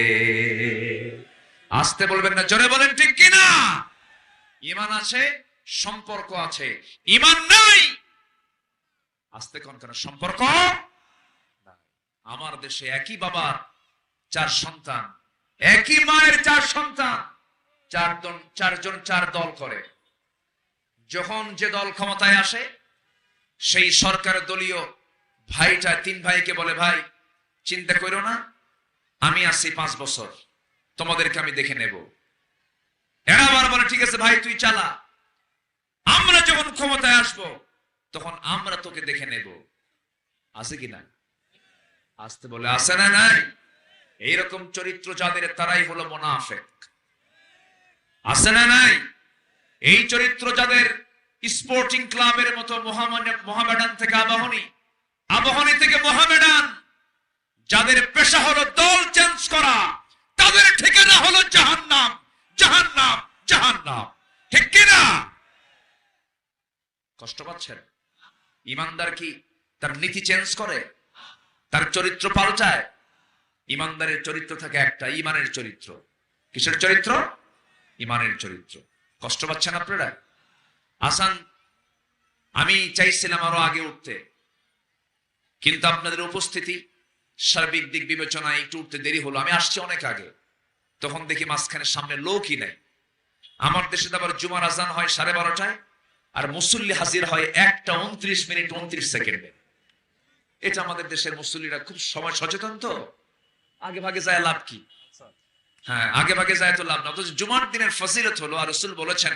আসতে বলবেন না, জোরে বলেন ঠিক কিনা? ঈমান আছে, সম্পর্ক আছে, ঈমান নাই, আসতে কোন কোন সম্পর্ক নাই। আমার দেশে একই বাবার 4 সন্তান, একই মায়ের 4 সন্তান, চারজন 4 দল করে। যখন যে দল ক্ষমতায় আসে, সেই সরকার দলীয় ভাইটা 3 ভাইকে বলে, ভাই চিন্তা করো না, আমি আছি 5 বছর, তোমাদেরকে আমি দেখে নেব। এরা আবার বলে, ঠিক আছে ভাই তুই চালা, আমরা যখন ক্ষমতায় আসব তখন আমরা তোকে দেখে নেব। আছে কি না? আসতে বলে, আছে না নাই? এইরকম চরিত্র যাদের, তারাই হলো মুনাফিক। আছে না নাই? এই চরিত্র যাদের, স্পোর্টিং ক্লাবের মতো মোহামেডান থেকে আবাহনী, আবাহনী থেকে মোহামেডান, যাদের পেশা হলো দল চেঞ্জ করা, তাদের ঠিকানা হলো জাহান্নাম, জাহান্নাম, জাহান্নাম। ঠিক কিনা? কষ্ট পাচ্ছেন? ইমানদার কি তার নীতি চেঞ্জ করে, তার চরিত্র পাল্টায়? ইমানদারের চরিত্র থাকে একটা, ইমানের চরিত্র। কিসের চরিত্র? ইমানের চরিত্র। কষ্ট পাচ্ছেন আপনারা? আসান, আমি চাইছিলাম আরো আগে উঠতে, কিন্তু আপনাদের উপস্থিতি সার্বিক দিক বিবেচনায় একটু উঠতে দেরি হলো। আমি আসছি অনেক আগে, তখন দেখি মাঝখানে সামনে লোকই নাই। আমার দেশে তো আবার জুমার আজান হয় 12:30টায়, আর মুসল্লি হাজির হয় 1:29:29। এটা আমাদের দেশের মুসল্লিরা খুব সময় সচেতন, তো আগে ভাগে যায় লাভ কি? হ্যাঁ, আগে ভাগে যায় তো লাভ না। অথচ জুমার দিনের ফজিলত হলো, আর রাসূল বলেছেন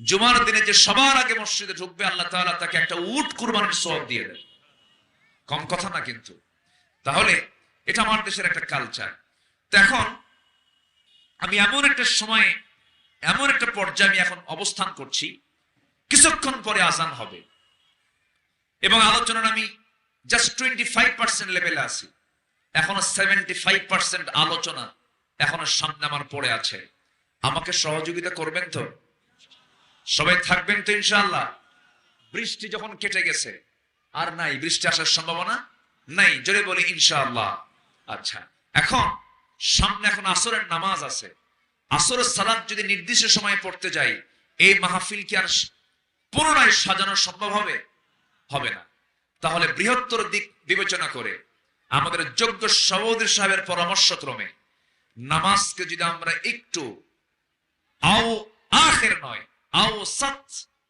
জুমার দিনে যে সবার আগে মসজিদে ঢুকবে আল্লাহ তাআলা তাকে একটা উট কুরবানির সওয়াব দিয়ে দেন। কম কথা না কিন্তু। তাহলে এটা আমার দেশের একটা কালচার। তো এখন আমি এমন একটা সময়ে, এমন একটা পর্যায়ে আমি এখন অবস্থান করছি, কিছুক্ষণ পরে আজান হবে এবং আলোচনার আমি জাস্ট 25% লেভেলে আছি। এখনো 75% আলোচনা এখনো সামনে আমার পড়ে আছে। আমাকে সহযোগিতা করবেন তো? সবাই থাকবেন তো ইনশাআল্লাহ? বৃষ্টি যখন কেটে গেছে, আর নাই বৃষ্টি আসার সম্ভাবনা নাই, জোরে বলি ইনশাআল্লাহ। আচ্ছা, এখন সামনে এখন আসরের নামাজ আছে। আসরের সালাত যদি নির্দিষ্ট সময়ে পড়তে যাই, এই মাহফিল কি আর পুনরায় সাজানো সম্ভব হবে? হবে না। তাহলে বৃহত্তর দিক বিবেচনা করে আমাদের যোগ্য সভাপতি সাহেবের পরামর্শ ক্রমে নামাজকে যদি আমরা একটু আও আখির নয়, আও সাত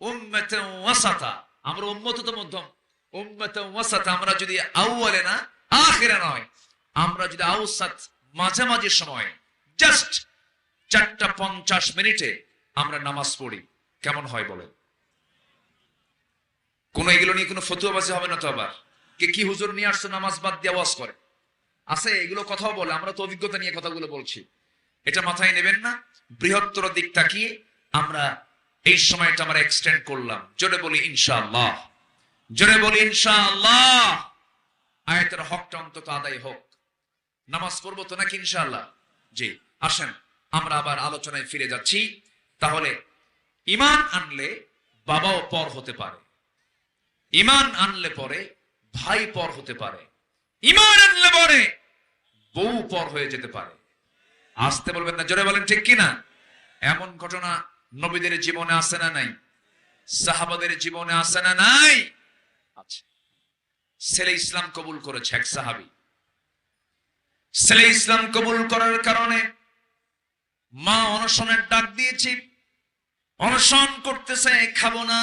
উম্মাতান ওয়াসাতা, আমরা উম্মত তো মধ্যম, উম্মাতান ওয়াসাতা, আমরা যদি আউয়ালে না আখিরে নয়, আমরা যদি আওসাত মাঝামাঝি সময় জাস্ট 4:50 আমরা নামাজ পড়ি, কেমন হয় বলেন? কোন এগুলো নিয়ে কোনো ফতুয়াবাজি হবে না তো? আবার কে কি হুজুর নিয়ে আসছে নামাজ বাদ দিয়ে ওয়াজ করে আছে, এগুলো কথাও বলে। আমরা তো অভিজ্ঞতা নিয়ে কথাগুলো বলছি, এটা মাথায় নেবেন না। বৃহত্তর দিক তাকিয়ে আমরা এই সময়টা আমরা এক্সটেন্ড করলাম। জোরে বলি ইনশাআল্লাহ, জোরে বলি ইনশাআল্লাহ। আয়াতের হকটা অন্তত আদায় হোক। নামাজ পড়বো তো নাকি ইনশাআল্লাহ? জি, আসেন আমরা আবার আলোচনায় ফিরে যাচ্ছি। তাহলে ঈমান আনলে বাবাও পর হতে পারে, ঈমান আনলে পরে ভাই পর হতে পারে, ঈমান আনলে পরে বউ পর হয়ে যেতে পারে। আসতে বলবেন না, জোরে বলেন ঠিক কিনা? এমন ঘটনা নবীদের জীবনে আছে না নাই? সাহাবাদের জীবনে আছে না নাই? আচ্ছা, ছেলে ইসলাম কবুল করেছে, এক সাহাবী। ছেলে ইসলাম কবুল করার কারণে মা অনশনের ডাক দিয়েছি, অনশন করতেছে, খাবো না,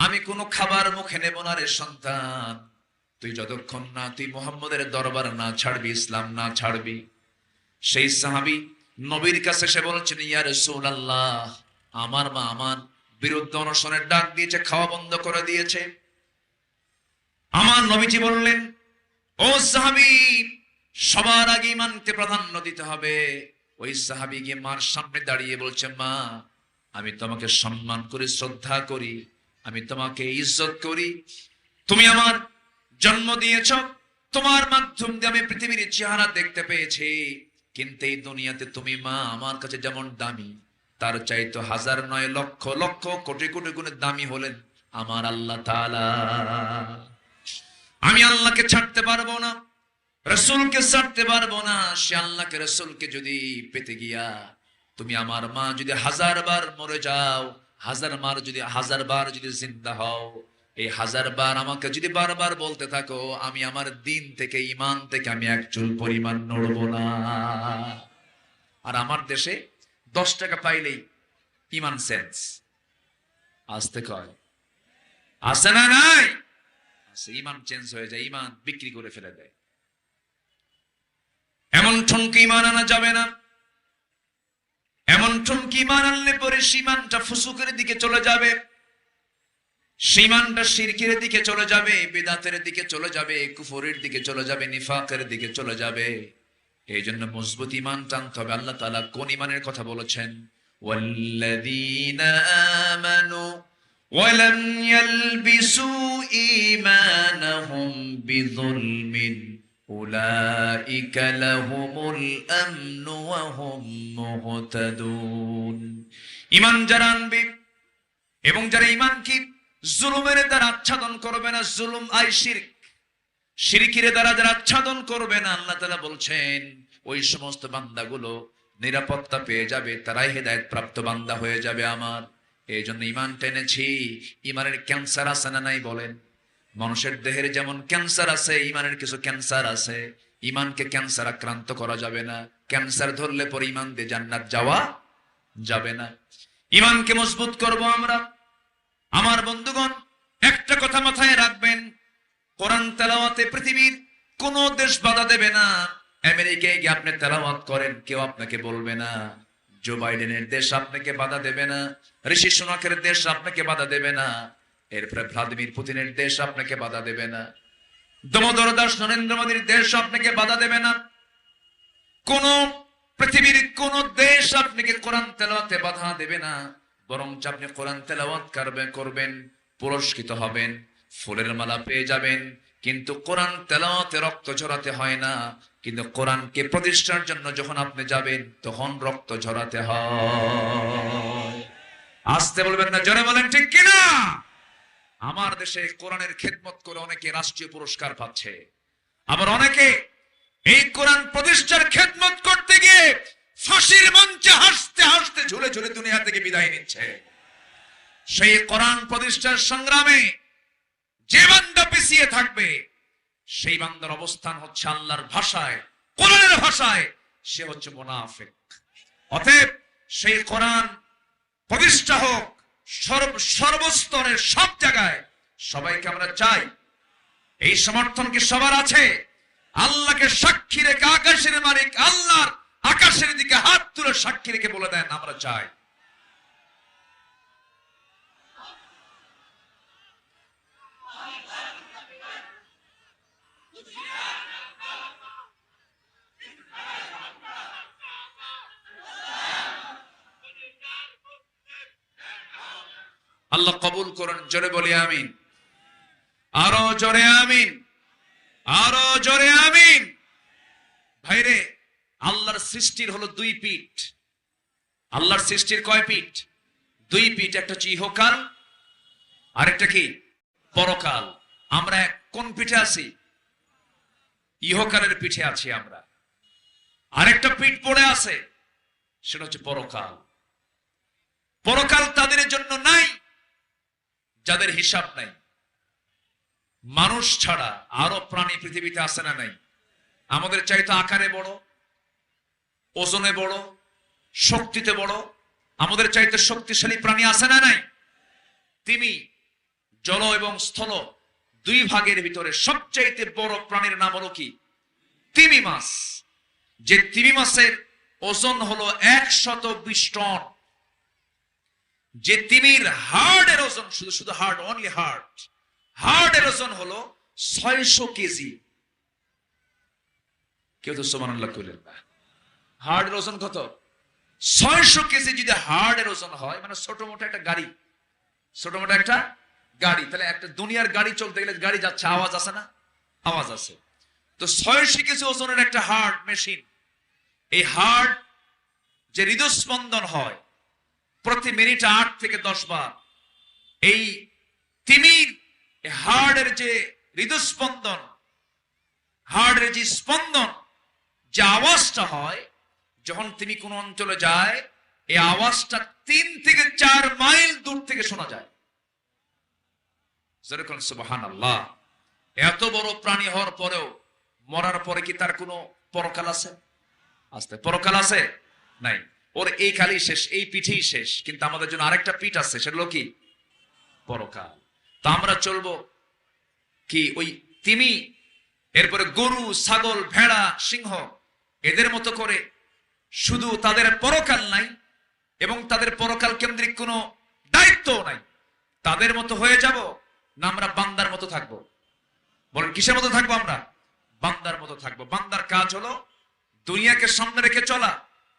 আমি কোনো খাবার মুখে নেব না রে সন্তান, তুই যতক্ষণ না তুই মুহাম্মদের দরবার না ছাড়বি, ইসলাম না ছাড়বি। সেই সাহাবী নবীর কাছে এসে বলছেন, ইয়া রাসূলুল্লাহ, আমার মা আমার বিরুদ্ধে অনশনের ডাক দিয়েছে, খাওয়া বন্ধ করে দিয়েছে। আমার নবীজি বললেন, ও সাহাবী, সবার আগে ঈমানকে প্রাধান্য দিতে হবে। ওই সাহাবী গিয়ে মার সামনে দাঁড়িয়ে বলছে, মা, আমি তোমাকে সম্মান করি, শ্রদ্ধা করি, আমি তোমাকে ইজ্জত করি, তুমি আমার জন্ম দিয়েছ, তোমার মাধ্যম দিয়ে আমি পৃথিবীর চেহারা দেখতে পেয়েছি, কিন্তু এই দুনিয়াতে তুমি মা আমার কাছে যেমন দামি, তার চাইতে হাজার নয় লক্ষ লক্ষ কোটি কোটি গুণে দামি হলেন আমার আল্লাহ তাআলা। আমি আল্লাহকে ছাড়তে পারবো না, রাসূলকে ছাড়তে পারবো না। সে আল্লাহকে রাসূলকে যদি পেতে গিয়া তুমি আমার মা যদি 1000 বার মরে যাও, 1000 বার যদি জিন্দা হও, এই 1000 বার আমাকে যদি বারবার বলতে থাকো, আমি আমার দিন থেকে, ঈমান থেকে আমি এক চুল পরিমাণ নড়বো না। আর আমার দেশে 10 টাকা পাইলেই ঈমান সেন্স আসতে কয়, আসে না নাই? আসে, ঈমান চেঞ্জ হয়ে যায়, ঈমান বিক্রি করে ফেলে দেয়। এমন ঠনকে ঈমান আনা যাবে না, এমন ঠনকে ঈমান আনলে পরে ঈমানটা ফুসুকের দিকে চলে যাবে, ঈমানটা শিরকের দিকে চলে যাবে, বিদআতের দিকে চলে যাবে, কুফরের দিকে চলে যাবে, নিফাকের দিকে চলে যাবে। এই জন্য মজবুত ঈমান টানতে হবে। আল্লাহ তাআলা কোন ঈমানের কথা বলেছেন? ওয়াল্লাযীনা আমানু ওয়া লাম ইয়ালবিসু ঈমানাহুম বিযুলমিন উলাইকা লাহুমুল আমনু ওয়া হুম মুহতাদুন। ঈমান যারা আনবে এবং যারা ঈমানকে জুলুমের দ্বারা আচ্ছাদন করবে না, জুলুম আই শিরক, শিরকিরে দ্বারা যারা আচ্ছাদন করবে না, আল্লাহ তাআলা বলছেন ওই সমস্ত বান্দাগুলো নিরাপত্তা পেয়ে যাবে, তারাই হেদায়েত প্রাপ্ত বান্দা হয়ে যাবে আমার। এই জন্য ঈমান টেনেছি। ঈমানের ক্যান্সার আছে না নাই বলেন? মানুষের দেহের যেমন ক্যান্সার আছে, ঈমানের কিছু ক্যান্সার আছে। ঈমানকে ক্যান্সার আক্রান্ত করা যাবে না। ক্যান্সার ধরলে পরে ঈমান দিয়ে জান্নাত যাওয়া যাবে না। ঈমানকে মজবুত করব আমরা। আমার বন্ধুগণ, একটা কথা মাথায় রাখবেন, কোরআন তেলাওয়াতে পৃথিবীর কোন দেশ বাধা দেবে না। আমেরিকায় গিয়ে আপনি তেলাওয়াত করেন, কেউ আপনাকে বলবে না। জো বাইডেনের দেশ আপনাকে বাধা দেবে না। ঋষি সুনাকের দেশ আপনাকে বাধা দেবে না। এরপরে ভ্লাদিমির পুতিনের দেশ আপনাকে বাধা দেবে না। দামোদর দাস নরেন্দ্র মোদীর দেশ আপনাকে বাধা দেবে না। কোন পৃথিবীর কোন দেশ আপনাকে কোরআন তেলাওয়াতে বাধা দেবে না। বরং আপনি কোরআন তেলাওয়াত করবেন, পুরস্কৃত হবেন, ফুলের মালা পেয়ে যাবেন। কিন্তু কোরআন তেলাওয়াতে রক্ত ঝরাতে হয় না। কিন্তু কোরআনকে প্রতিষ্ঠার জন্য যখন আপনি যাবেন, তখন রক্ত ঝরাতে হয়। আসতে বলবেন না, জোরে বলেন ঠিক কিনা? আমার দেশে কোরআনের খেদমত করে অনেকে রাষ্ট্রীয় পুরস্কার পাচ্ছে, আবার অনেকে এই কোরআন প্রতিষ্ঠার খেদমত করতে গিয়ে ফাঁসির মঞ্চে হাসতে হাসতে ঝুলে ঝুলে দুনিয়া থেকে বিদায় নিচ্ছে। সেই কোরআন প্রতিষ্ঠার সংগ্রামে যে বান্দা পিছিয়ে থাকবে, সেই বান্দার অবস্থান হচ্ছে আল্লাহর ভাষায়, কোরআনের ভাষায়, সে হচ্ছে মুনাফিক। অতএব সেই কোরআন প্রতিষ্ঠা হোক সর্বস্তরের সব জায়গায়। সবাইকে আমরা চাই। এই সমর্থন কি সবার আছে? আল্লাহকে সাক্ষী রেখে, আকাশের মালিক আল্লাহর আকাশের দিকে হাত তুলে সাক্ষী রেখে বলে দেন, আমরা চাই। আল্লাহ কবুল করুন। জোরে বলি আমিন। আরো জোরে আমিন, আরো জোরে আমিন। ভাইরে, আল্লাহর সৃষ্টির হলো দুই পিঠ। আল্লাহর সৃষ্টির কয় পিঠ? দুই পিঠ। একটা হচ্ছে ইহকাল, আরেকটা কি? পরকাল। আমরা কোন পিঠে আছি? ইহকালের পিঠে আছি আমরা। আরেকটা পিঠ পড়ে আছে, সেটা হচ্ছে পরকাল। পরকাল তাদের জন্য নাই যাদের হিসাব নাই। মানুষ ছাড়া আরো প্রাণী পৃথিবীতে আছে না নাই? আমাদের চাইতে আকারে বড়, ওজনে বড়, শক্তিতে বড়, আমাদের চাইতে শক্তিশালী প্রাণী আছে না নাই? তিমি, জল এবং স্থল দুই ভাগের ভিতরে সবচাইতে বড় প্রাণীর নাম হলো কি? তিমি মাছ। যে তিমি মাছের ওজন হলো 120 টন। যে তিমির হার্টের ওজন, শুধু হার্ট, অনলি হার্টের ওজন হলো 600 কেজি। কেউ তো সুবহানাল্লাহ কইলেন না। হার্টের ওজন কত? 600 কেজি। যদি হার্টের ওজন হয়, মানে ছোট মোটো একটা গাড়ি, ছোট মোটো একটা গাড়ি, তাহলে একটা দুনিয়ার গাড়ি চলতে গেলে গাড়ি যাচ্ছে, আওয়াজ আছে না? আওয়াজ আছে। তো 600 কেজি ওজনের একটা হার্ট মেশিন। এই হার্ট যে হৃদস্পন্দন হয় প্রতি মিনিটে 8 থেকে 10 বার, এই তিমির হার্টের যে হৃদস্পন্দন, হার্টের যে স্পন্দন, যে আওয়াজটা হয় যখন তিনি কোন অঞ্চলে যায়, এই আওয়াজটা 3 থেকে 4 মাইল দূর থেকে শোনা যায়। যেরকম সুবহানাল্লাহ। এত বড় প্রাণী হওয়ার পরেও মরার পরে কি তার কোনো পরকাল আছে? আস্তে পরকাল আছে? নাই। ওর এই কালই শেষ, এই পিঠেই শেষ। কিন্তু আমাদের জন্য আরেকটা পিঠ আছে, সেটা হলো কি? পরকাল। তা আমরা চলবো কি ওই তিমি, এরপরে গরু, ছাগল, ভেড়া, সিংহ এদের মতো করে? শুধু তাদের পরকাল নাই এবং তাদের পরকাল কেন্দ্রিক কোনো দায়িত্ব নাই, তাদের মতো হয়ে যাব না আমরা বান্দার মতো থাকবো? বলেন কিসের মতো থাকবো? আমরা বান্দার মতো থাকবো। বান্দার কাজ হলো দুনিয়াকে সামনে রেখে চলা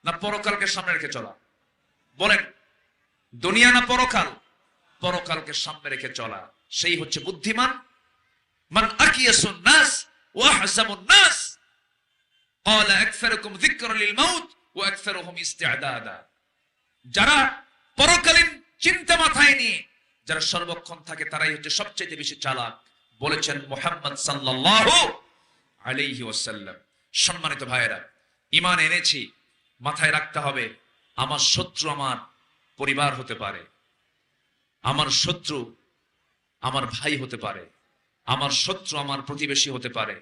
না পরকালকে সামনে রেখে চলা? বলেন, দুনিয়া না পরকাল? পরকালকে সামনে রেখে চলা। সেই হচ্ছে বুদ্ধিমান। মান আকিয়াসুন নাস ওয়া আহসাবুন নাস ক্বালা আকসারুকুম যিকরা লিল মাউত ওয়া আকসারুহুম ইস্তিআদাদা। যারা পরকালীন চিন্তা মাথায় নিয়ে যারা সর্বক্ষণ থাকে, তারাই হচ্ছে সবচেয়ে বেশি চালাক, বলেছেন মুহাম্মদ সাল্লাল্লাহু আলাইহি ওয়াসাল্লাম। সম্মানিত ভাইয়েরা, ঈমান এনেছি, মাথায় রাখতে হবে আমার শত্রু আমার পরিবার হতে পারে, আমার শত্রু আমার ভাই হতে পারে, আমার শত্রু আমার প্রতিবেশী হতে পারে,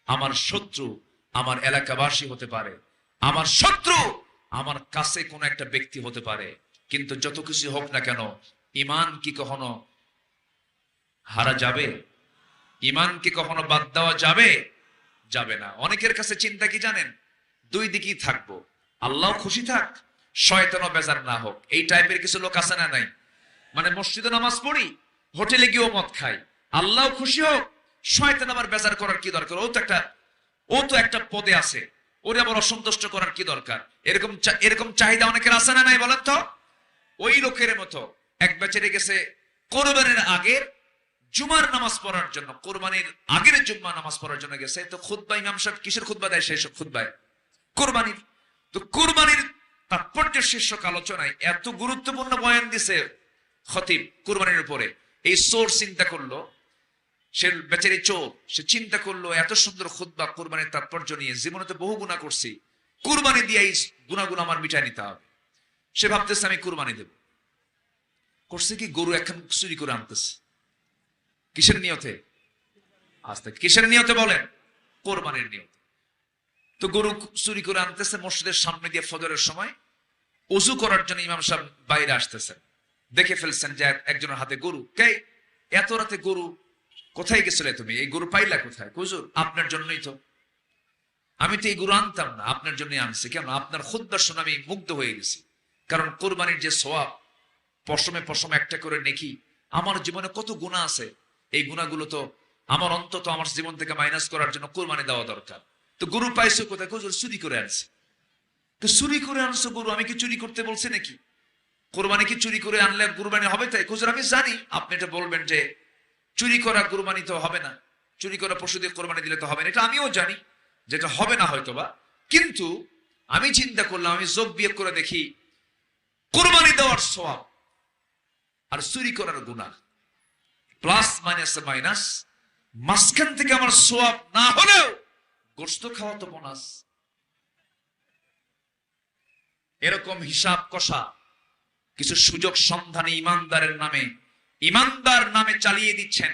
আমার শত্রু আমার এলাকাবাসী হতে পারে, আমার শত্রু আমার কাছে কোনো একটা ব্যক্তি হতে পারে। কিন্তু যত কিছু হোক না কেন, ঈমান কি কখনো হারা যাবে? ঈমান কি কখনো বাদ দেওয়া যাবে? যাবে না। অনেকের কাছে চিন্তা কি জানেন? দুই দিকেই থাকবো, আল্লাহ খুশি থাক, শয়তানও বেজার না হোক। এই টাইপের কিছু লোক আছে না নাই? মানে মসজিদে নামাজ পড়ি, হোটেলে গিয়েও মদ খাই, আল্লাহ খুশি হোক, শয়তান আবার বেজার করার কি দরকার? ও তো একটা পদে আছে, ওরে আবার অসন্তুষ্ট করার কি দরকার? এরকম চাহিদা অনেকের আছে না নাই বলেন তো? ওই লোকের মতো এক বেচারে গেছে কোরবানির আগের জুমার নামাজ পড়ার জন্য, কোরবানির আগের জুম্মা নামাজ পড়ার জন্য গেছে। তো খুতবা ইমাম সাহেব কিসের খুতবা দেয়? সেই সব খুতবায় কোরবানির। তো কোরবানির তাৎপর্য শীর্ষক আলোচনায় এত গুরুত্বপূর্ণ বয়ান দিছে খতিব কোরবানির উপরে। এই চোর চিন্তা করলো, সে বেচারি চোর, সে চিন্তা করলো এত সুন্দর খুতবা কোরবানির তাৎপর্য নিয়ে, জীবনে তো বহু গুনাহ করছি, কোরবানি দিয়ে এই গুনাহগুলো আমার মিটাই নিতে হবে। সে ভাবতেছে আমি কোরবানি দেব। করছে কি? গরু এখন চুরি করে আনতেছে। কিসের নিয়তে? আস্তে কিসের নিয়তে বলেন? কোরবানির নিয়তে। তো গরু চুরি করে আনতেছে, মসজিদের সামনে দিয়ে ফজরের সময় ওযু করার জন্য ইমাম সাহেব বাইরে আসতেছেন, দেখে ফেলছেন যে একজনের হাতে গরু। কে এত রাতে গরু? কোথায় গেছিলে তুমি? এই গরু পাইলা কোথায়? হুজুর আপনার জন্যই তো, আমি তো এই গরু আনতাম না, আপনার জন্যই আনছি। কেন? আপনার খুতবা শুনে আমি মুগ্ধ হয়ে গেছি। কারণ কোরবানির যে সওয়াব, পশমে পশমে একটা করে নেকি, আমার জীবনে কত গুনাহ আছে, এই গুনাহগুলো তো আমার অন্তত আমার জীবন থেকে মাইনাস করার জন্য কোরবানি দেওয়া দরকার। তো গরু পাইছো কোথায়? হুজুর চুরি করে আনছে। তো চুরি করে আনছো গরু, আমি কি চুরি করতে বলছি নাকি? কোরবানি কি চুরি করে আনলে কোরবানি হবে? তাই হুজুর আমি জানি। আপনি এটা বলবেন যে চুরি করা কোরবানি তো হবে না, চুরি করা পশু দিয়ে কোরবানি দিলে তো হবে না, এটা আমিও জানি যেটা হবে না হয়তোবা। কিন্তু আমি চিন্তা করলাম, আমি যোগ বিয়োগ করে দেখি, কোরবানি দেওয়ার সওয়াব আর চুরি করার গুনাহ প্লাস মাইনাস মাইনাস, মাঝখান থেকে আমার সওয়াব না হলেও গোশত খাওয়া তো বোনাস। এরকম হিসাব কষা কিছু সুযোগ সন্ধানী ইমানদারের নামে, ইমানদার নামে চালিয়ে দিচ্ছেন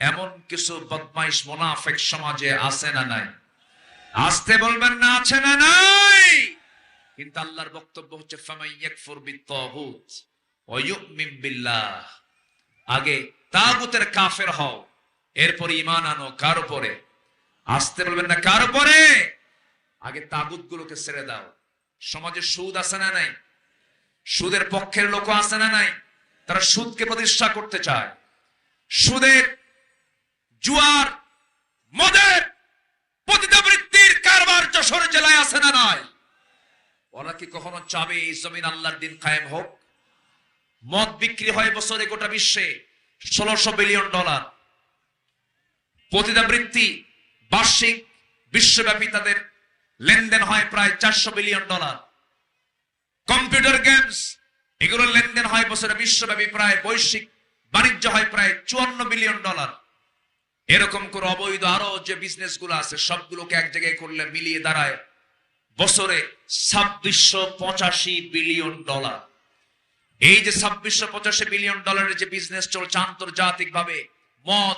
এমন কিছু বদমাইশ মুনাফিক সমাজে আছে না নাই? আসতে বলবেন না আছে না নাই? কিন্তু আল্লাহর বক্তব্য হচ্ছে ফামান ইয়াকফুর বিত্তাগুত ওয়া ইউমিন বিল্লাহ। আগে তাগুতের কাফের হও, এরপর ঈমান আনো। কার উপরে? আসতে বলবেন না কার উপরে? আগে তাগুত গুলোকে ছেড়ে দাও। সমাজে সুদ আছে না নাই? সুদের পক্ষের লোক আছে না নাই? তারা সুদকে প্রতিষ্ঠা করতে চায়। সুদের, জুয়ার, মদের, পতিতাবৃত্তির কারবার যশোর জেলায় আছে না নাই? ওরা কি কখনো চাবে এই জমিন আল্লাহর দিন কায়েম হোক? মদ বিক্রি হয় বছরে গোটা বিশ্বে $1600 বিলিয়ন। পতিতাবৃত্তি বার্ষিক বিশ্বব্যাপী তাদের লেনদেন হয় প্রায় $400 বিলিয়ন। কম্পিউটার গেমস, এগুলোর লেনদেন হয় বছরে বিশ্বব্যাপী প্রায়, বৈশ্বিক বাণিজ্য হয় প্রায় $54 বিলিয়ন। এরকম করে অবৈধ আরো যে বিজনেস গুলো আছে সবগুলোকে এক জায়গায় করলে মিলিয়ে দাঁড়ায় বছরে $2685 বিলিয়ন। এই যে $2685 বিলিয়ন যে বিজনেস চলছে আন্তর্জাতিক ভাবে, মদ,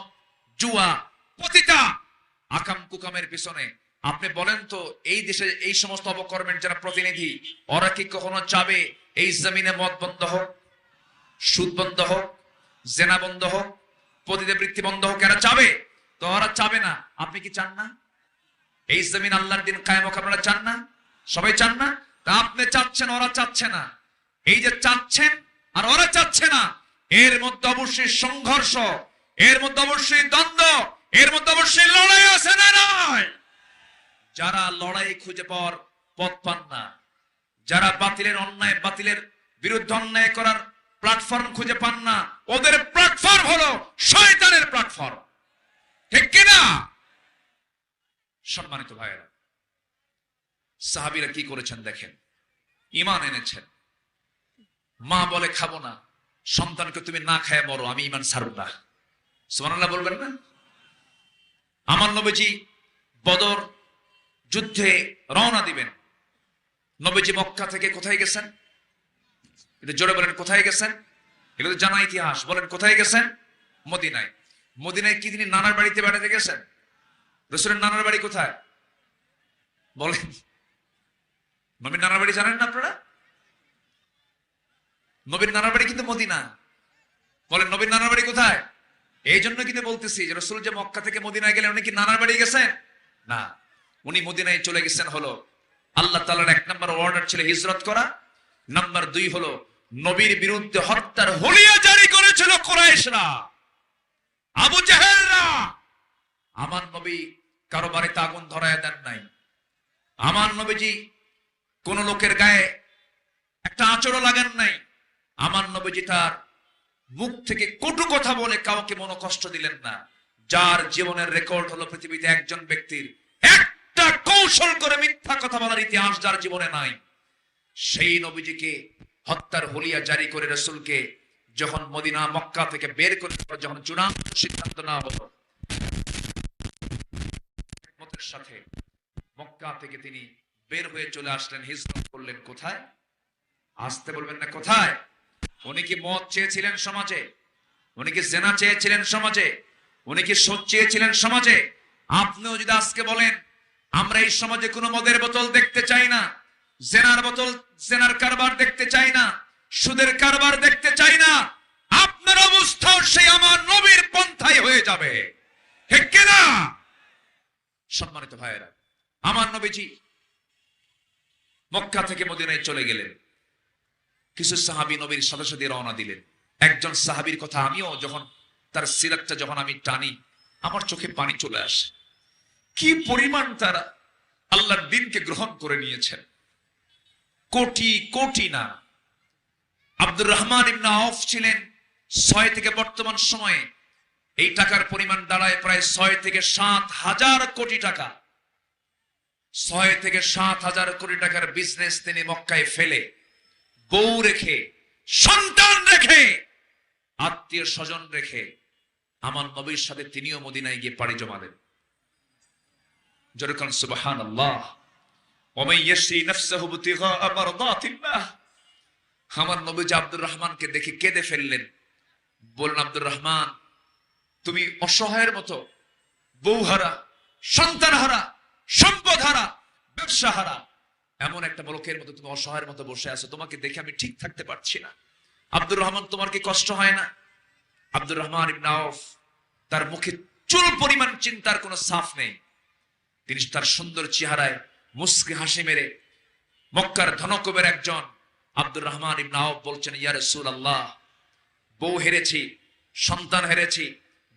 জুয়া, পতিতা, আকাম কুকামের পিছনে, আপনি বলেন তো এই দেশে এই সমস্ত অপকর্মের যারা প্রতিনিধি, ওরা কি কখনো চাবে এই জমিনে মদ বন্ধ হোক, সুদ বন্ধ হোক, জেনা বন্ধ হোক, পতিতাবৃত্তি বন্ধ হোক? এরা চাবে? তো ওরা চাবে না। আপনি কি চান না এই জমিন আল্লাহর দিন কায়েম হোক? আপনারা চান না? সবাই চান না? তা আপনি চাচ্ছেন, ওরা চাচ্ছে না। এই যে চাচ্ছেন আর ওরা চাচ্ছে না, এর মধ্যে অবশ্যই সংঘর্ষ, এর মধ্যে অবশ্যই দ্বন্দ্ব, এর মধ্যে অবশ্যই লড়াই আছে না নয়? যারা লড়াই খুঁজে পাওয়ার পথ পান না, যারা বাতিলের অন্যায়, বাতিলের বিরুদ্ধে অন্যায় করার প্ল্যাটফর্ম খুঁজে পান না, ওদের প্ল্যাটফর্ম হলো শয়তানের প্ল্যাটফর্ম। ঠিক কিনা? সম্মানিত ভাইয়েরা, সাহাবীরা কি করেছেন দেখেন। ঈমান এনেছেন। মা বলে খাবো না, সন্তানকে তুমি না খায় মরো, আমি ঈমান ছাড়ব না। সুবহানাল্লাহ বলবেন না? আমার নবীজি বদর যুদ্ধে রওনা দিবেন। নবীজি মক্কা থেকে কোথায় গেছেন? এটা জোরে বলেন, কোথায় গেছেন? এগুলো তো জানা ইতিহাস। বলেন কোথায় গেছেন? মদিনায়। মদিনায় কি তিনি নানার বাড়িতে বেড়াতে গেছেন? রাসূলের নানার বাড়ি কোথায় বলেন? নবীর নানার বাড়ি জানেন না আপনারা? নবীর নানার বাড়ি কিন্তু মদিনা। বলেন নবীর নানার বাড়ি কোথায়? এই জন্য কিন্তু বলতেছি যে রাসূল যে মক্কা থেকে মদিনায় গেলেন, উনি কি নানার বাড়ি গেছেন? না, উনি মদিনায় চলে গেছেন হলো আল্লাহ তাআলার 1 নম্বর অর্ডার ছিল হিজরত করা। নাম্বার 2 হলো নবীর বিরুদ্ধে হত্যার হুলিয়া জারি করেছিল কুরাইশরা, আবু জাহেলরা। আমার নবী কারো বাড়িতে আগুন ধরায় দেন নাই। আমার নবীজি কোন লোকের গায়ে একটা আঁচড়ও লাগান নাই। আমার নবীজি তার মুখ থেকে কটু কথা বলে কাউকে মনোকষ্ট দিলেন না। যার জীবনের রেকর্ড হলো পৃথিবীতে একজন ব্যক্তির একটা কৌশল করে মিথ্যা কথা বলার ইতিহাস যার জীবনে নাই, সেই নবীজিকে হত্যার হুলিয়া জারি করে রাসূলকে যখন মদিনা মক্কা থেকে বের করে যখন চূড়ান্ত সিদ্ধান্ত নেওয়া হলো, মতের সাথে মক্কা থেকে তিনি বের হয়ে চলে আসলেন, হিজরত করলেন। কোথায়? আসতে বলবেন না, কোথায়? উনি কি মদ চেয়েছিলেন সমাজে? উনি কি জেনা চেয়েছিলেন সমাজে? উনি কি সুদ চেয়েছিলেন সমাজে? আপনিও যদি আজকে বলেন আমরা এই সমাজে কোনো মদের বোতল দেখতে চাই না, জেনার বোতল, জেনার কারবার দেখতে চাই না, সুদের কারবার দেখতে চাই না, আপনার অবস্থাও সেই আমার নবীর পন্থায় হয়ে যাবে। ঠিক কিনা? সম্মানিত ভাইয়েরা, আমার নবীজি মক্কা থেকে মদিনায় চলে গেলেন। কিছু সাহাবী নবীর সাথে সাথে রওনা দিলেন। একজন সাহাবীর কথা আমিও যখন তার সিরাতটা যখন আমি টানি, আমার চোখে পানি চলে আসে। কি পরিমাণ তারা আল্লাহর দ্বীনকে গ্রহণ করে নিয়েছেন। কোটি কোটি না। আব্দুর রহমান ইবনে আউফ ছিলেন 6 থেকে বর্তমান সময়ে এই টাকার পরিমাণ দাঁড়ায় প্রায় 6 থেকে 7,000 কোটি টাকা। 6 থেকে 7,000 কোটি টাকার বিজনেস তিনি মক্কায় ফেলে, বউ রেখে, সন্তান রেখে, আত্মীয় স্বজন রেখে আমার নবীর সাথে তিনিও মদিনায় গিয়ে পাড়ি জমালেন। যেরকম সুবহানাল্লাহ। ওমাই ইয়াশরি নাফসাহু ইবতিগা মারদাতিল্লাহ। আমার নবী আব্দুর রহমানকে দেখে কেঁদে ফেললেন। বললেন, আব্দুর রহমান, তুমি অসহায়ের মতো, বউ হারা, সন্তান হারা, সম্পদ হারা, ব্যবসা হারা, এমন একটা লোকের মতো তুমি অসহায়ের মতো বসে আছো, তোমাকে দেখে আমি ঠিক থাকতে পারছি না। আব্দুর রহমান, তোমার কি কষ্ট হয় না? আব্দুর রহমান ইবনে আউফ, তার মুখে চুল পরিমাণ চিন্তার কোনো সাফ নেই। তিনি তার সুন্দর চেহারায় মুস্কি হাসি মেরে মক্কার ধনকুবের একজন আব্দুর রহমান ইবনে আউফ বলছেন, ইয়া রাসূলুল্লাহ, বউ হেরেছি, সন্তান হেরেছি,